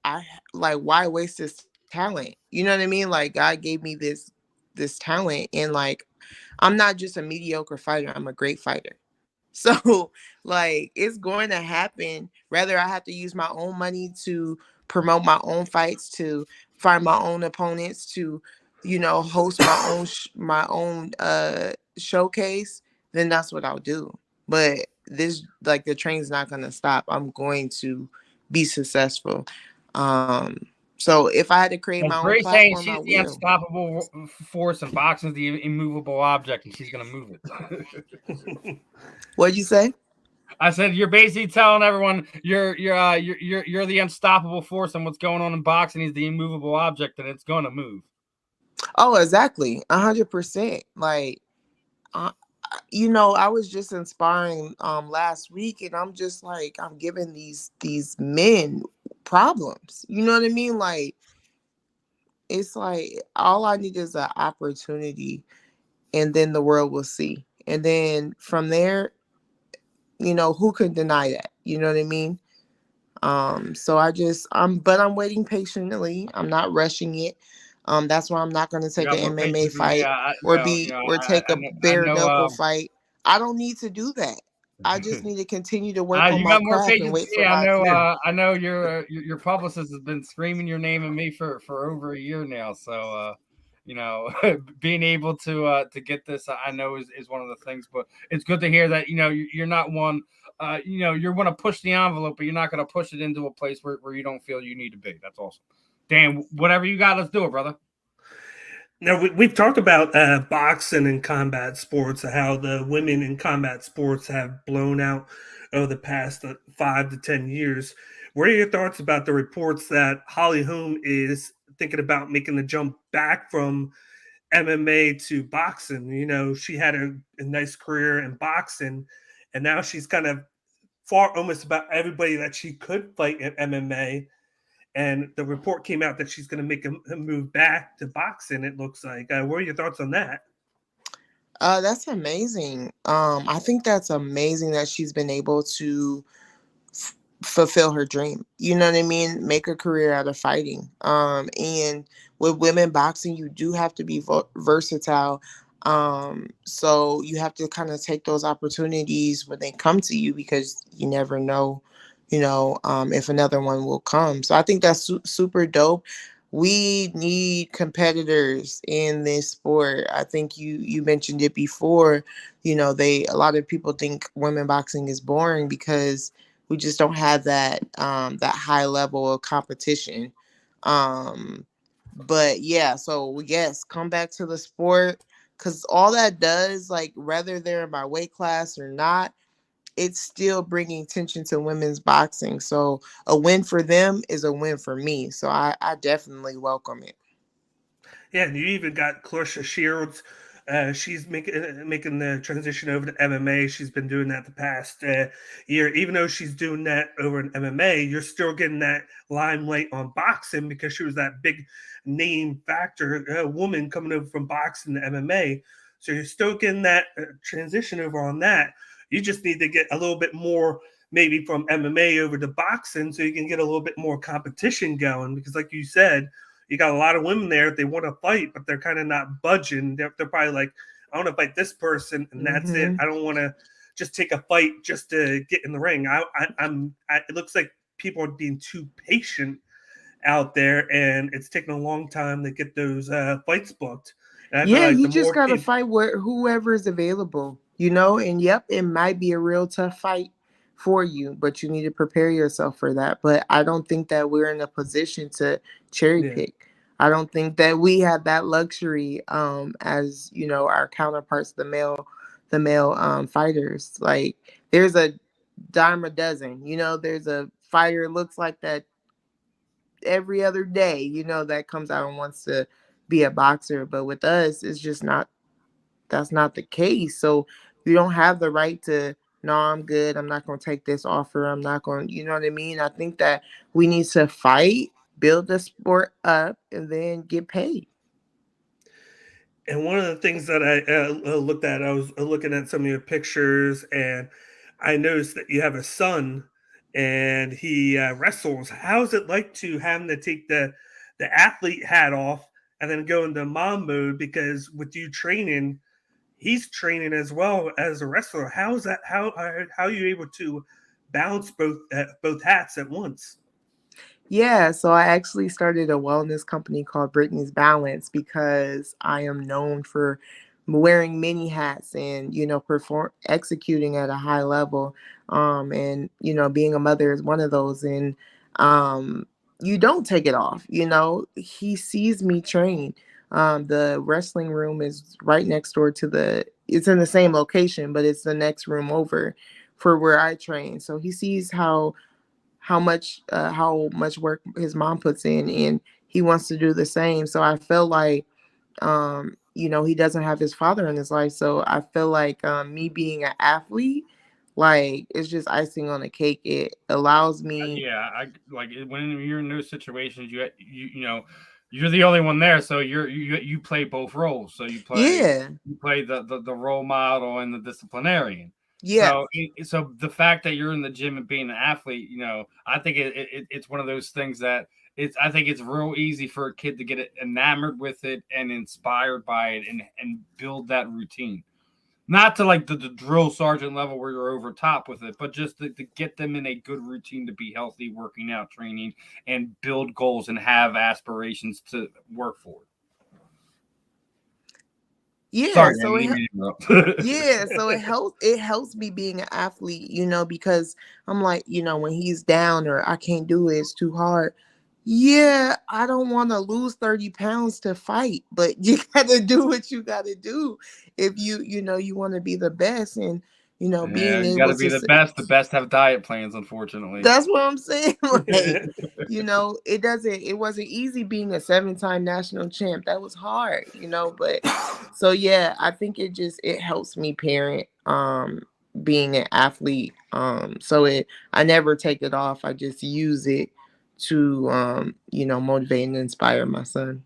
I like, why waste this talent? You know what I mean? Like God gave me this talent, and like I'm not just a mediocre fighter, I'm a great fighter. So like it's going to happen. Rather I have to use my own money to promote my own fights, to find my own opponents, to host my own showcase, then that's what I'll do. But this, like, the train's not going to stop. I'm going to be successful. Um So if I had to create And my own Bray's saying platform, I she's the will. unstoppable force, and boxing's the immovable object, and she's gonna move it. What'd you say? I said you're basically telling everyone you're the unstoppable force, and what's going on in boxing is the immovable object, and it's gonna move. Oh, exactly, 100%. Like, I was just inspiring last week, and I'm just like, I'm giving these men problems. You know what I mean? Like, it's like all I need is an opportunity, and then the world will see. And then from there, who can deny that? You know what I mean? So I'm waiting patiently. I'm not rushing it. That's why I'm not going to You take got an more MMA patience than me. fight or take a I bare know. knuckle fight. I don't need to do that. I just need to continue to work on You my got more craft and patience wait than me. for my. I know your publicist has been screaming your name and me for over a year now. So being able to get this, I know is one of the things. But it's good to hear that you're not one. You're going to push the envelope, but you're not going to push it into a place where you don't feel you need to be. That's awesome. Dan, whatever you got, let's do it, brother. Now, we've talked about boxing and combat sports, how the women in combat sports have blown out over the past 5 to 10 years. What are your thoughts about the reports that Holly Holm is thinking about making the jump back from MMA to boxing? She had a nice career in boxing, and now she's kind of fought almost about everybody that she could fight in MMA. And the report came out that she's going to make a move back to boxing. It looks like. What are your thoughts on that? That's amazing. I think that's amazing that she's been able to fulfill her dream. You know what I mean? Make a career out of fighting. And with women boxing, you do have to be versatile. So you have to kind of take those opportunities when they come to you, because you never know, if another one will come. So I think that's super dope. We need competitors in this sport. I think you mentioned it before. A lot of people think women boxing is boring because we just don't have that high level of competition. But yeah, so yes, come back to the sport, because all that does, like, whether they're in my weight class or not, it's still bringing attention to women's boxing. So a win for them is a win for me. So I definitely welcome it. Yeah, and you even got Clarissa Shields. She's making the transition over to MMA. She's been doing that the past year. Even though she's doing that over in MMA, you're still getting that limelight on boxing because she was that big name factor woman coming over from boxing to MMA. So you're still getting that transition over on that. You just need to get a little bit more maybe from MMA over to boxing so you can get a little bit more competition going because, like you said, you got a lot of women there. They want to fight, but they're kind of not budging. They're probably like, I want to fight this person, and that's it. I don't want to just take a fight just to get in the ring. It looks like people are being too patient out there, and it's taking a long time to get those fights booked. And Yeah, like you the just more gotta people, fight whoever is available, and yep, it might be a real tough fight for you, but you need to prepare yourself for that. But I don't think that we're in a position to cherry yeah. pick. I don't think that we have that luxury, as our counterparts, the male fighters. Like, there's a dime a dozen. There's a fighter looks like that every other day, that comes out and wants to be a boxer. But with us, it's just not, that's not the case. So you don't have the right to, no, I'm good. I'm not going to take this offer. I'm not going, you know what I mean? I think that we need to fight, build the sport up, and then get paid. And one of the things that I looked at, I was looking at some of your pictures, and I noticed that you have a son, and he wrestles. How's it like to having to take the athlete hat off and then go into mom mode? Because with you training, he's training as well as a wrestler. How is that? How are you able to balance both hats at once? Yeah, so I actually started a wellness company called Brittany's Balance because I am known for wearing many hats and perform executing at a high level. And being a mother is one of those. And you don't take it off. He sees me train. The wrestling room is right next door to it's in the same location, but it's the next room over for where I train. So he sees how much work his mom puts in, and he wants to do the same. So I feel like he doesn't have his father in his life. So I feel like me being an athlete, like, it's just icing on the cake. It allows me. Yeah, I like when you're in those situations, you're the only one there, so you play both roles. So Yeah. you play the role model and the disciplinarian. Yeah. So the fact that you're in the gym and being an athlete, I think it's one of those things that I think it's real easy for a kid to get enamored with it and inspired by it and build that routine. Not to like the drill sergeant level where you're over top with it, but just to get them in a good routine to be healthy, working out, training, and build goals and have aspirations to work for. Yeah. Sorry, So it helps me being an athlete, because I'm like, when he's down or I can't do it, it's too hard. Yeah, I don't want to lose 30 pounds to fight, but you got to do what you got to do if you want to be the best. And, Yeah, being you got able to be to the say, best. The best have diet plans, unfortunately. that's what I'm saying. Like, it wasn't easy being a 7-time national champ. That was hard, but so yeah, I think it helps me parent, being an athlete. So I never take it off. I just use it to, motivate and inspire my son.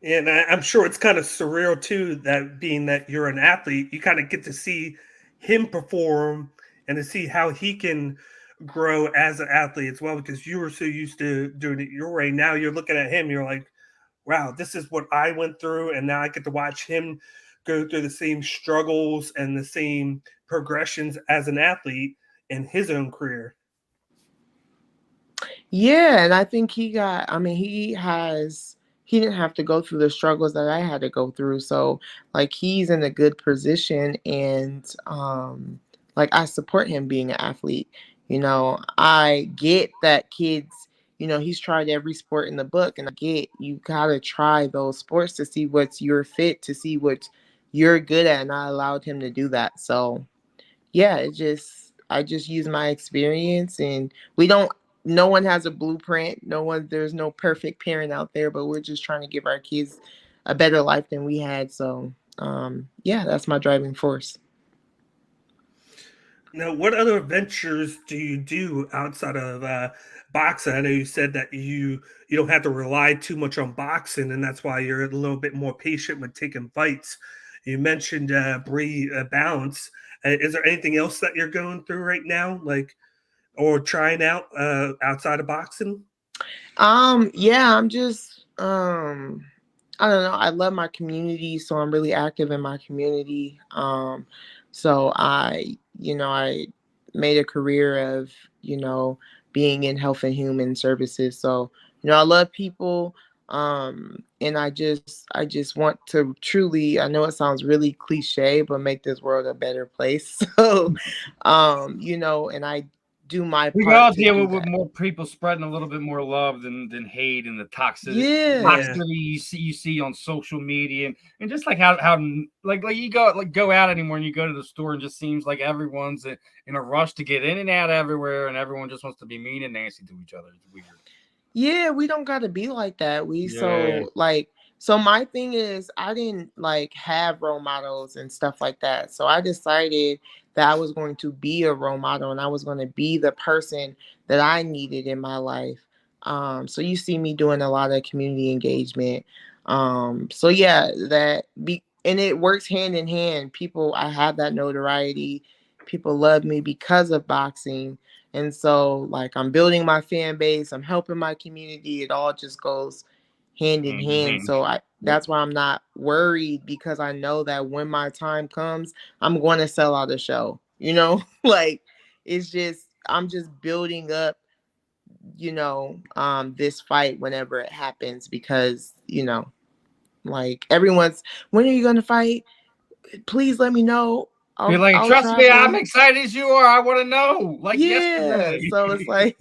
And I'm sure it's kind of surreal too, that being that you're an athlete, you kind of get to see him perform and to see how he can grow as an athlete as well, because you were so used to doing it your way. Now you're looking at him, you're like, wow, this is what I went through. And now I get to watch him go through the same struggles and the same progressions as an athlete in his own career. Yeah, and I think he didn't have to go through the struggles that I had to go through. So, like, he's in a good position, and like, I support him being an athlete. I get that kids, he's tried every sport in the book, and I get you gotta try those sports to see what's your fit, to see what you're good at, and I allowed him to do that. So yeah, I just use my experience, and no one has a blueprint. There's no perfect parent out there, but we're just trying to give our kids a better life than we had. So yeah, that's my driving force. Now, what other ventures do you do outside of boxing? I know you said that you don't have to rely too much on boxing, and that's why you're a little bit more patient with taking fights. You mentioned Bree Bounce. Is there anything else that you're going through right now, like, or trying out outside of boxing? Yeah, I'm just I don't know. I love my community, so I'm really active in my community. So I made a career of, being in health and human services. So, I love people. And I just want to truly, I know it sounds really cliche, but make this world a better place. So, and I do my We part all to deal do with that. more people spreading a little bit more love than hate and the Yeah. Yeah. toxicity you see on social media and just like how like you go out anymore and you go to the store and just seems like everyone's in a rush to get in and out everywhere and everyone just wants to be mean and nasty to each other. It's weird. Yeah, we don't gotta be like that. Yeah. So my thing is, I didn't like have role models and stuff like that. So I decided that I was going to be a role model, and I was going to be the person that I needed in my life. So you see me doing a lot of community engagement. So yeah, and it works hand in hand. I have that notoriety. People love me because of boxing. And so, like, I'm building my fan base, I'm helping my community. It all just goes hand in hand. Mhm. So Yep. that's why I'm not worried, because I know that when my time comes, I'm going to sell out a show. Like, I'm just building up, this fight whenever it happens, because, like, everyone's, when are you going to fight? Please let me know. Be like, I'll trust me, I'm travel. excited as you are. I want to know, like Yeah, yesterday. so it's like,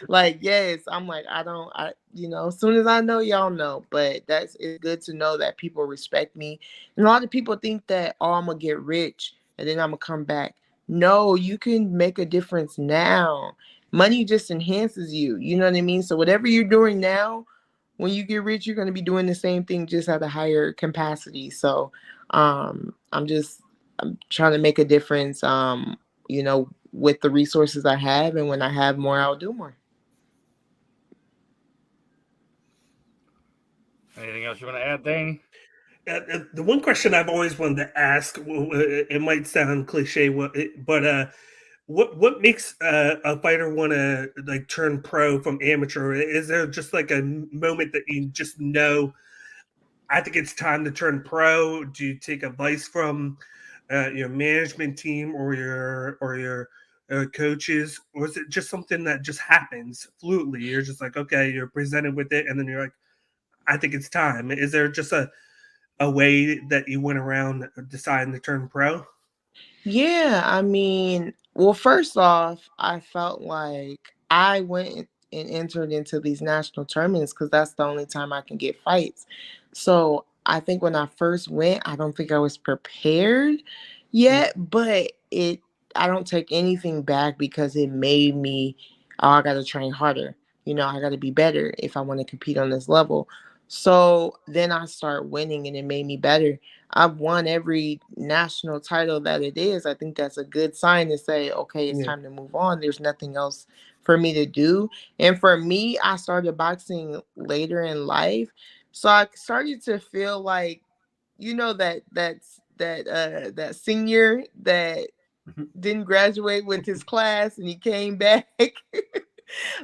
like yes, I'm like as soon as I know, y'all know. But it's good to know that people respect me, and a lot of people think that I'm gonna get rich and then I'm gonna come back. No, you can make a difference now. Money just enhances you. You know what I mean? So whatever you're doing now, when you get rich, you're gonna be doing the same thing just at a higher capacity. So, I'm trying to make a difference. With the resources I have, and when I have more, I'll do more. Anything else you want to add, Danny? The one question I've always wanted to ask, it might sound cliche, but what makes a fighter want to like turn pro from amateur? Is there just like a moment that you just know, I think it's time to turn pro? Do you take advice from your management team or your coaches, or is it just something that just happens fluidly? You're just like, okay, you're presented with it, and then you're like, I think it's time. Is there just a way that you went around deciding to turn pro? Yeah, I mean, well, first off, I felt like I went and entered into these national tournaments because that's the only time I can get fights. So I think when I first went, I don't think I was prepared yet, but I don't take anything back because it made me, oh, I got to train harder. I got to be better if I want to compete on this level. So then I start winning and it made me better. I've won every national title that it is. I think that's a good sign to say, okay, it's Yeah. time to move on. There's nothing else for me to do. And for me, I started boxing later in life. So I started to feel like, that senior that didn't graduate with his class and he came back.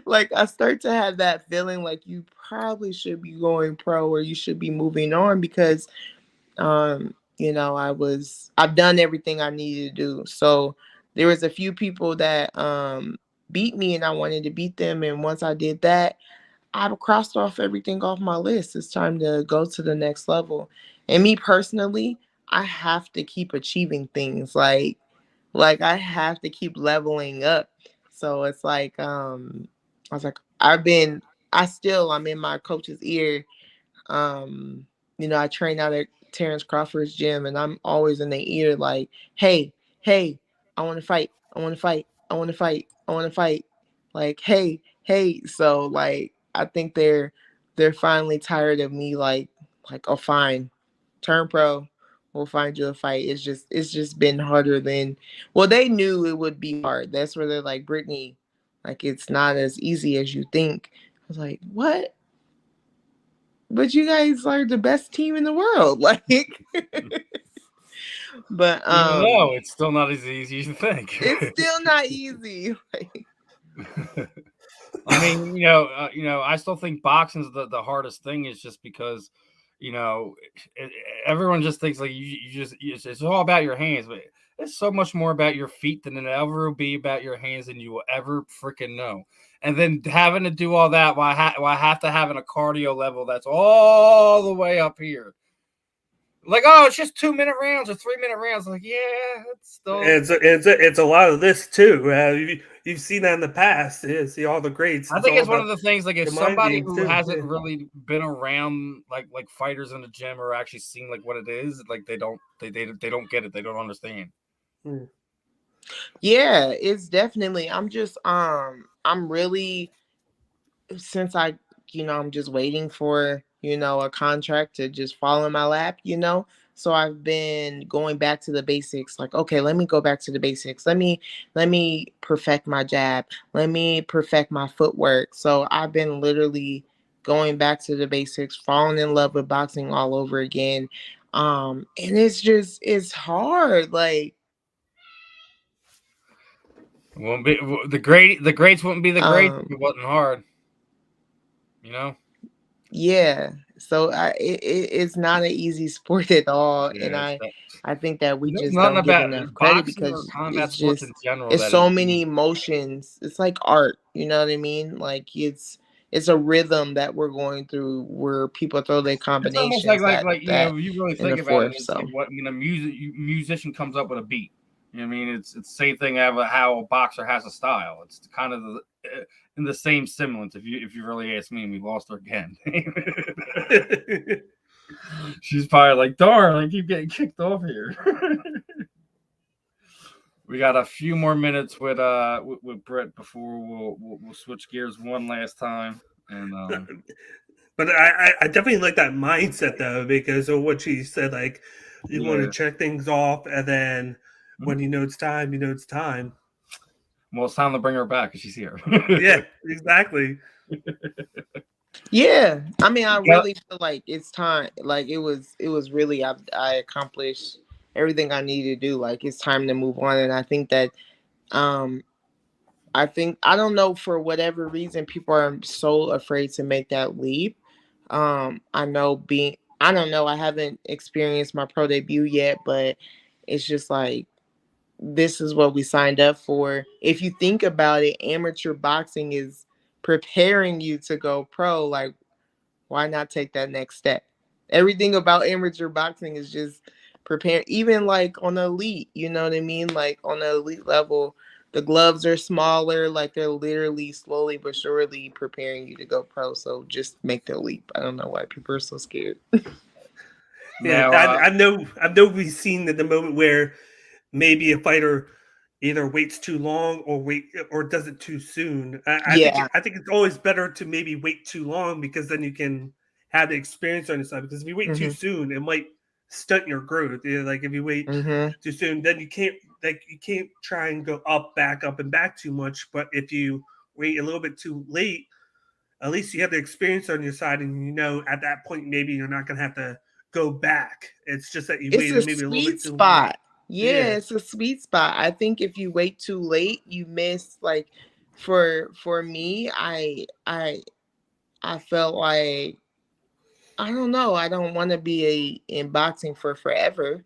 Like I start to have that feeling like you probably should be going pro or you should be moving on because I've done everything I needed to do. So there was a few people that beat me and I wanted to beat them. And once I did that, I've crossed off everything off my list. It's time to go to the next level. And me personally, I have to keep achieving things. Like I have to keep leveling up. So it's like I was like, I'm in my coach's ear. I train out at Terrence Crawford's gym and I'm always in their ear like, hey, I want to fight. I want to fight. I want to fight. I want to fight. Like, hey. So like I think they're finally tired of me like, oh fine, turn pro. We'll find you a fight. It's just been harder than they knew it would be hard. That's where they're like, Brittany, like it's not as easy as you think. I was like, what? But you guys are the best team in the world. Like but Even though it's still not as easy as you think. it's still not easy. I mean, I still think boxing's the hardest thing is just because, everyone just thinks like it's all about your hands, but it's so much more about your feet than it ever will be about your hands than you will ever freaking know. And then having to do all that while I have to have a cardio level that's all the way up here. Like, oh, it's just 2-minute rounds or 3-minute rounds. Like, yeah, it's still. It's a lot of this too. You've seen that in the past. You see all the greats. I think it's one of the things. Like, if somebody who hasn't yeah. really been around like fighters in the gym or actually seen like what it is, like they don't get it. They don't understand. Yeah, it's definitely. I'm really, since I'm just waiting for a contract to just fall in my lap. So I've been going back to the basics. Like, okay, let me go back to the basics. Let me perfect my jab. Let me perfect my footwork. So I've been literally going back to the basics, falling in love with boxing all over again. And it's hard. Like, Won't be the greats wouldn't be the greats if it wasn't hard. Yeah. So it's not an easy sport at all, Yeah, and I think that we there's just nothing don't give about enough credit boxing or because combat it's sports just in general it's that so is many easy. emotions. It's like art, you know what I mean? Like it's it's a rhythm that we're going through where people throw their It's almost combinations like you that know, you really in the think about it. fourth. It's So like what musician comes up with a beat. You know what I mean, it's the same thing of how a boxer has a style. It's kind of in the same semblance. If you really ask me, and we lost her again. She's probably like, darn, I keep getting kicked off here. We got a few more minutes with Britt before we'll switch gears one last time. And But I definitely like that mindset though, because of what she said. Like, you want to Yeah. check things off, and then when you know it's time, you know it's time. Well, it's time to bring her back because she's here. Yeah, exactly. yeah, I mean, I Yeah. really feel like it's time. Like it was really I accomplished everything I needed to do. Like it's time to move on, and I think that um I don't know, for whatever reason people are so afraid to make that leap. I don't know, I haven't experienced my pro debut yet, but it's just like this is what we signed up for. If you think about it, amateur boxing is preparing you to go pro. Like, why not take that next step? Everything about amateur boxing is just preparing, even like on the elite, you know what I mean? Like on the elite level, the gloves are smaller, like they're literally slowly but surely preparing you to go pro. So just make the leap. I don't know why people are so scared. Yeah, Now, I know we've seen the moment where maybe a fighter either waits too long or does it too soon. Yeah. I think it's always better to maybe wait too long, because then you can have the experience on your side. Because if you wait too soon, it might stunt your growth. You know, like if you wait too soon, then you can't try and go back up and back too much. But if you wait a little bit too late, at least you have the experience on your side, and you know at that point maybe you're not going to have to go back. It's just that you It's a waited maybe a little sweet bit too long. spot. Yeah, it's a sweet spot. I think if you wait too late, you miss, like, for me, I felt like, I don't know, I don't want to be in boxing for forever,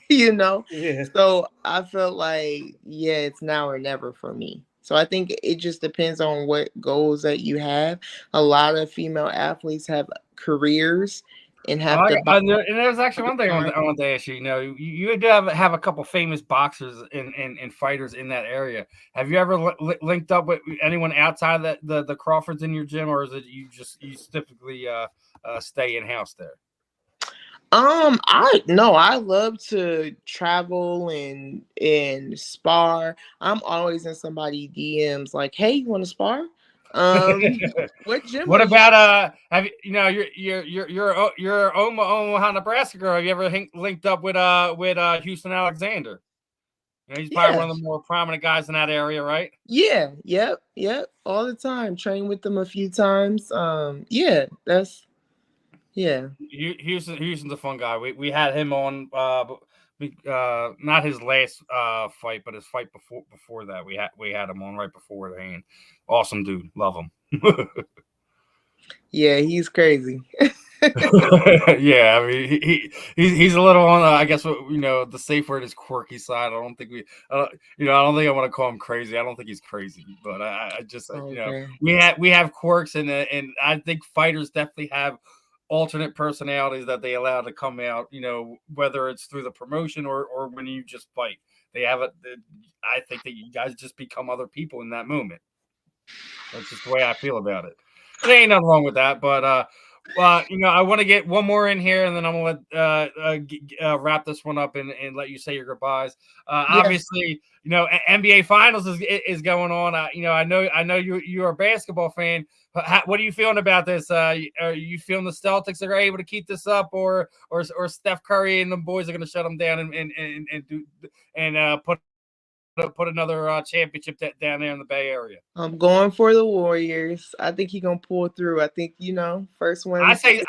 you know? Yeah. So I felt like, yeah, it's now or never for me. So I think it just depends on what goals that you have. A lot of female athletes have careers and have to box. and there's actually one thing I want to ask you. You know, you do have a couple famous boxers and fighters in that area. Have you ever linked up with anyone outside of the Crawfords in your gym, or is it you typically stay in house there? I love to travel and spar. I'm always in somebody DMs like, hey, you want to spar? What gym? What about have you know you're Omaha, Nebraska girl? Have you ever linked up with Houston Alexander? You know, he's probably one of the more prominent guys in that area, right? Yeah, yep, all the time. Train with them a few times. Houston's a fun guy. We had him on not his last fight, but his fight before that. We had him on right before the hand. Awesome dude, love him. Yeah, he's crazy. Yeah, I mean he's a little on I guess the safe word is quirky side. I don't think I don't think I want to call him crazy. I don't think he's crazy, but I just we have quirks, and I think fighters definitely have alternate personalities that they allow to come out, whether it's through the promotion or when you just fight. They have I think that you guys just become other people in that moment. That's just the way I feel about it. There ain't nothing wrong with that, but I want to get one more in here, and then I'm gonna wrap this one up and let you say your goodbyes. Obviously, NBA Finals is going on. I know you're a basketball fan. What are you feeling about this? Are you feeling the Celtics are able to keep this up, or Steph Curry and the boys are going to shut them down and put another championship down there in the Bay Area? I'm going for the Warriors. I think he's gonna pull through. I think first one. I'm thinking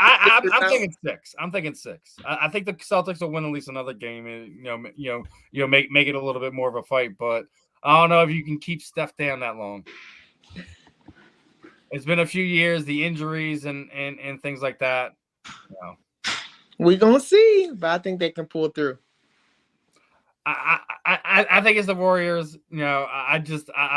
6. I'm thinking 6. I think the Celtics will win at least another game, and make it a little bit more of a fight. But I don't know if you can keep Steph down that long. It's been a few years, the injuries and things like that. We're gonna see, but I think they can pull through. I think it's the Warriors. I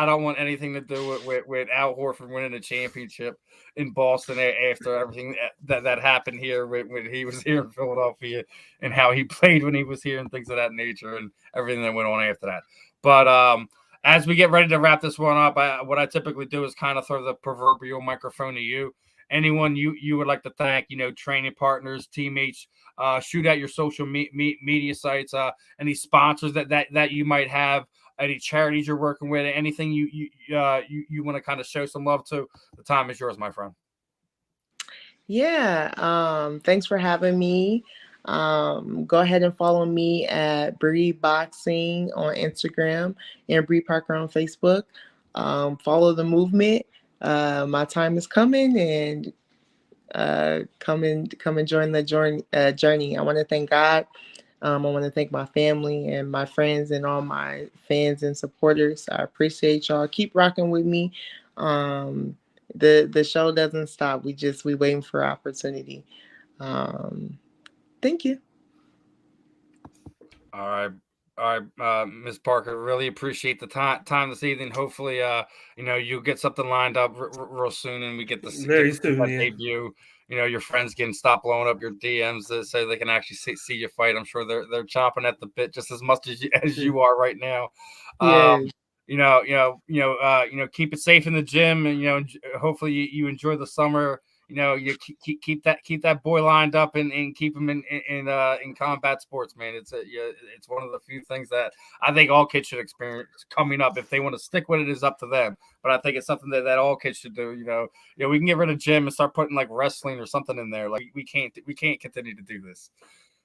don't want anything to do with Al Horford winning a championship in Boston after everything that happened here when he was here in Philadelphia and how he played when he was here and things of that nature and everything that went on after that. But as we get ready to wrap this one up, what I typically do is kind of throw the proverbial microphone to you. Anyone you would like to thank, training partners, teammates, shoot out your social media sites, any sponsors that you might have, any charities you're working with, anything you want to kind of show some love to. The time is yours, my friend. Yeah. Thanks for having me. Go ahead and follow me at Bree Boxing on Instagram and Bree Parker on Facebook. Follow the movement. My time is coming, and come and join the journey. I want to thank God. I want to thank my family and my friends and all my fans and supporters. I appreciate y'all. Keep rocking with me. The show doesn't stop. We waiting for opportunity. Thank you. All right, Ms. Parker, really appreciate the time this evening. Hopefully, you'll get something lined up real soon, and we get the debut. Your friends can stop blowing up your DMs so they can actually see you fight. I'm sure they're chomping at the bit just as much as you are right now. Keep it safe in the gym, and hopefully you enjoy the summer. You keep that boy lined up and keep him in combat sports, man. It's one of the few things that I think all kids should experience coming up. If they want to stick with it, is up to them. But I think it's something that all kids should do. We can get rid of gym and start putting like wrestling or something in there. Like we can't continue to do this.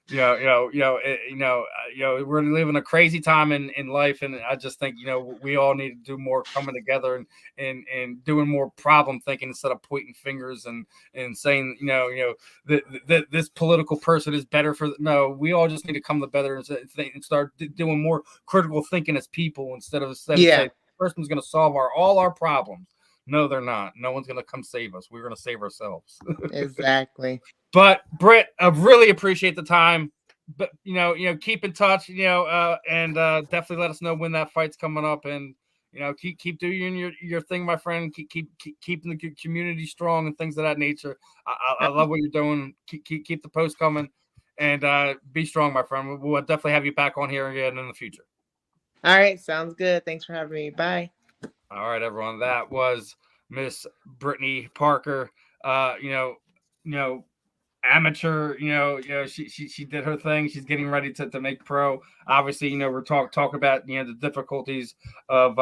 We're living a crazy time in life, and I just think we all need to do more coming together and doing more problem thinking instead of pointing fingers and saying this political person is better for. No, we all just need to come together and start doing more critical thinking as people instead of saying this person's going to solve all our problems. No, they're not. No one's going to come save us. We're going to save ourselves. Exactly. But Britt, I really appreciate the time. But keep in touch. And definitely let us know when that fight's coming up. And keep doing your thing, my friend. Keep keeping the community strong and things of that nature. I love what you're doing. Keep the posts coming, and be strong, my friend. We'll definitely have you back on here again in the future. All right, sounds good. Thanks for having me. Bye. All right, everyone. That was Miss Brittany Parker. Amateur, she did her thing. She's getting ready to make pro. Obviously, we're talk about the difficulties of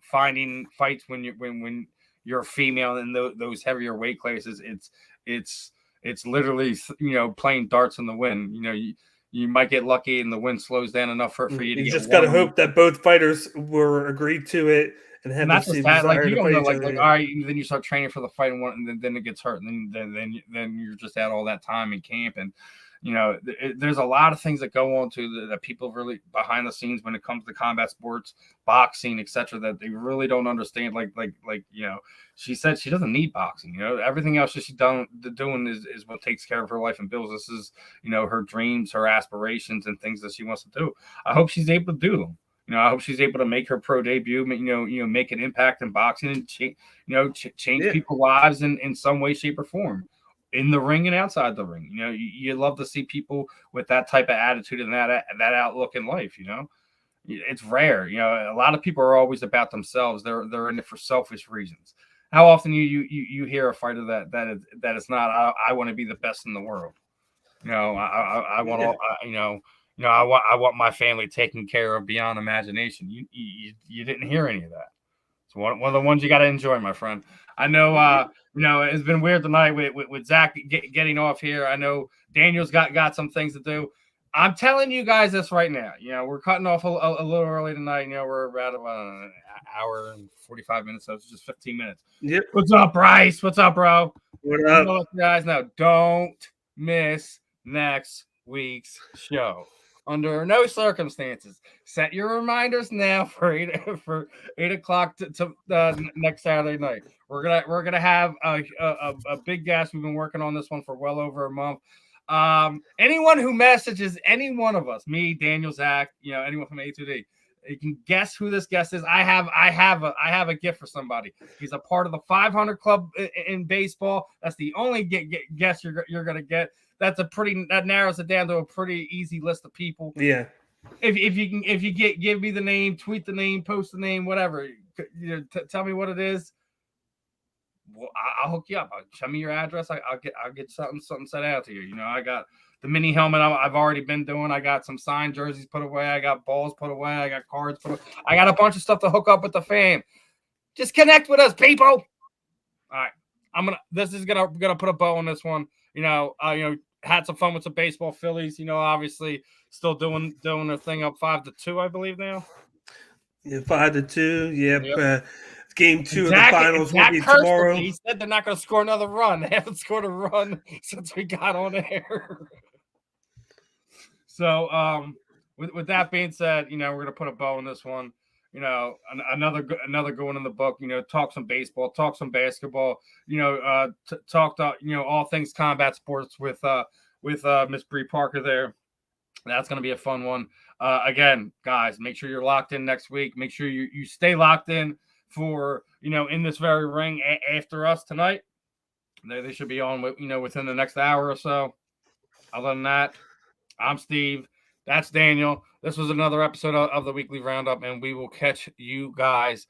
finding fights when you're a female in those heavier weight classes. It's literally playing darts in the wind. You might get lucky and the wind slows down enough for you to you get just gotta hope that both fighters were agreed to it and have not just that, like you don't know, like all right, then you start training for the fight and then it gets hurt, and then you're just out all that time in camp, and there's a lot of things that go on to that people really behind the scenes when it comes to combat sports, boxing, etc. that they really don't understand. Like she said she doesn't need boxing. Everything else that she's doing is what takes care of her life and bills. This is her dreams, her aspirations, and things that she wants to do. I hope she's able to do them. I hope she's able to make her pro debut, make an impact in boxing and change people's lives in some way, shape, or form, in the ring and outside the ring. You love to see people with that type of attitude and that outlook in life. It's rare. A lot of people are always about themselves. They're in it for selfish reasons. How often you hear a fighter that is not, I want to be the best in the world. I want I want my family taken care of beyond imagination. You didn't hear any of that. It's one of the ones you got to enjoy, my friend. I know, it's been weird tonight with Zach getting off here. I know Daniel's got some things to do. I'm telling you guys this right now. We're cutting off a little early tonight. We're about an hour and 45 minutes, so it's just 15 minutes. Yep. What's up, Bryce? What's up, bro? What up? Let you guys know, don't miss next week's show. Under no circumstances, set your reminders now for 8 o'clock to next Saturday night. We're gonna have a big guest. We've been working on this one for well over a month. Anyone who messages any one of us, me, Daniel, Zach, anyone from A2D, you can guess who this guest is. I have a gift for somebody. He's a part of the 500 club in baseball. That's the only guess you're gonna get. That narrows it down to a pretty easy list of people. Yeah. If you give me the name, tweet the name, post the name, whatever. Tell me what it is. Well, I'll hook you up. Show me your address. I'll get something sent out to you. I got the mini helmet I've already been doing. I got some signed jerseys put away. I got balls put away. I got cards put away. I got a bunch of stuff to hook up with the fam. Just connect with us, people. All right. This is gonna put a bow on this one. Had some fun with some baseball. Phillies, obviously still doing their thing up 5-2, I believe now. Yeah, 5-2. Yep. Game 2 Zach, of the finals Zach will be tomorrow. He said they're not going to score another run. They haven't scored a run since we got on air. So, with that being said, we're going to put a bow on this one. Another good one in the book. Talk some baseball, talk some basketball. Talk all things combat sports with Miss Bree Parker there. That's going to be a fun one. Again, guys, make sure you're locked in next week. Make sure you stay locked in for in this very ring after us tonight. They should be on within the next hour or so. Other than that, I'm Steve. That's Daniel. This was another episode of the Weekly Roundup, and we will catch you guys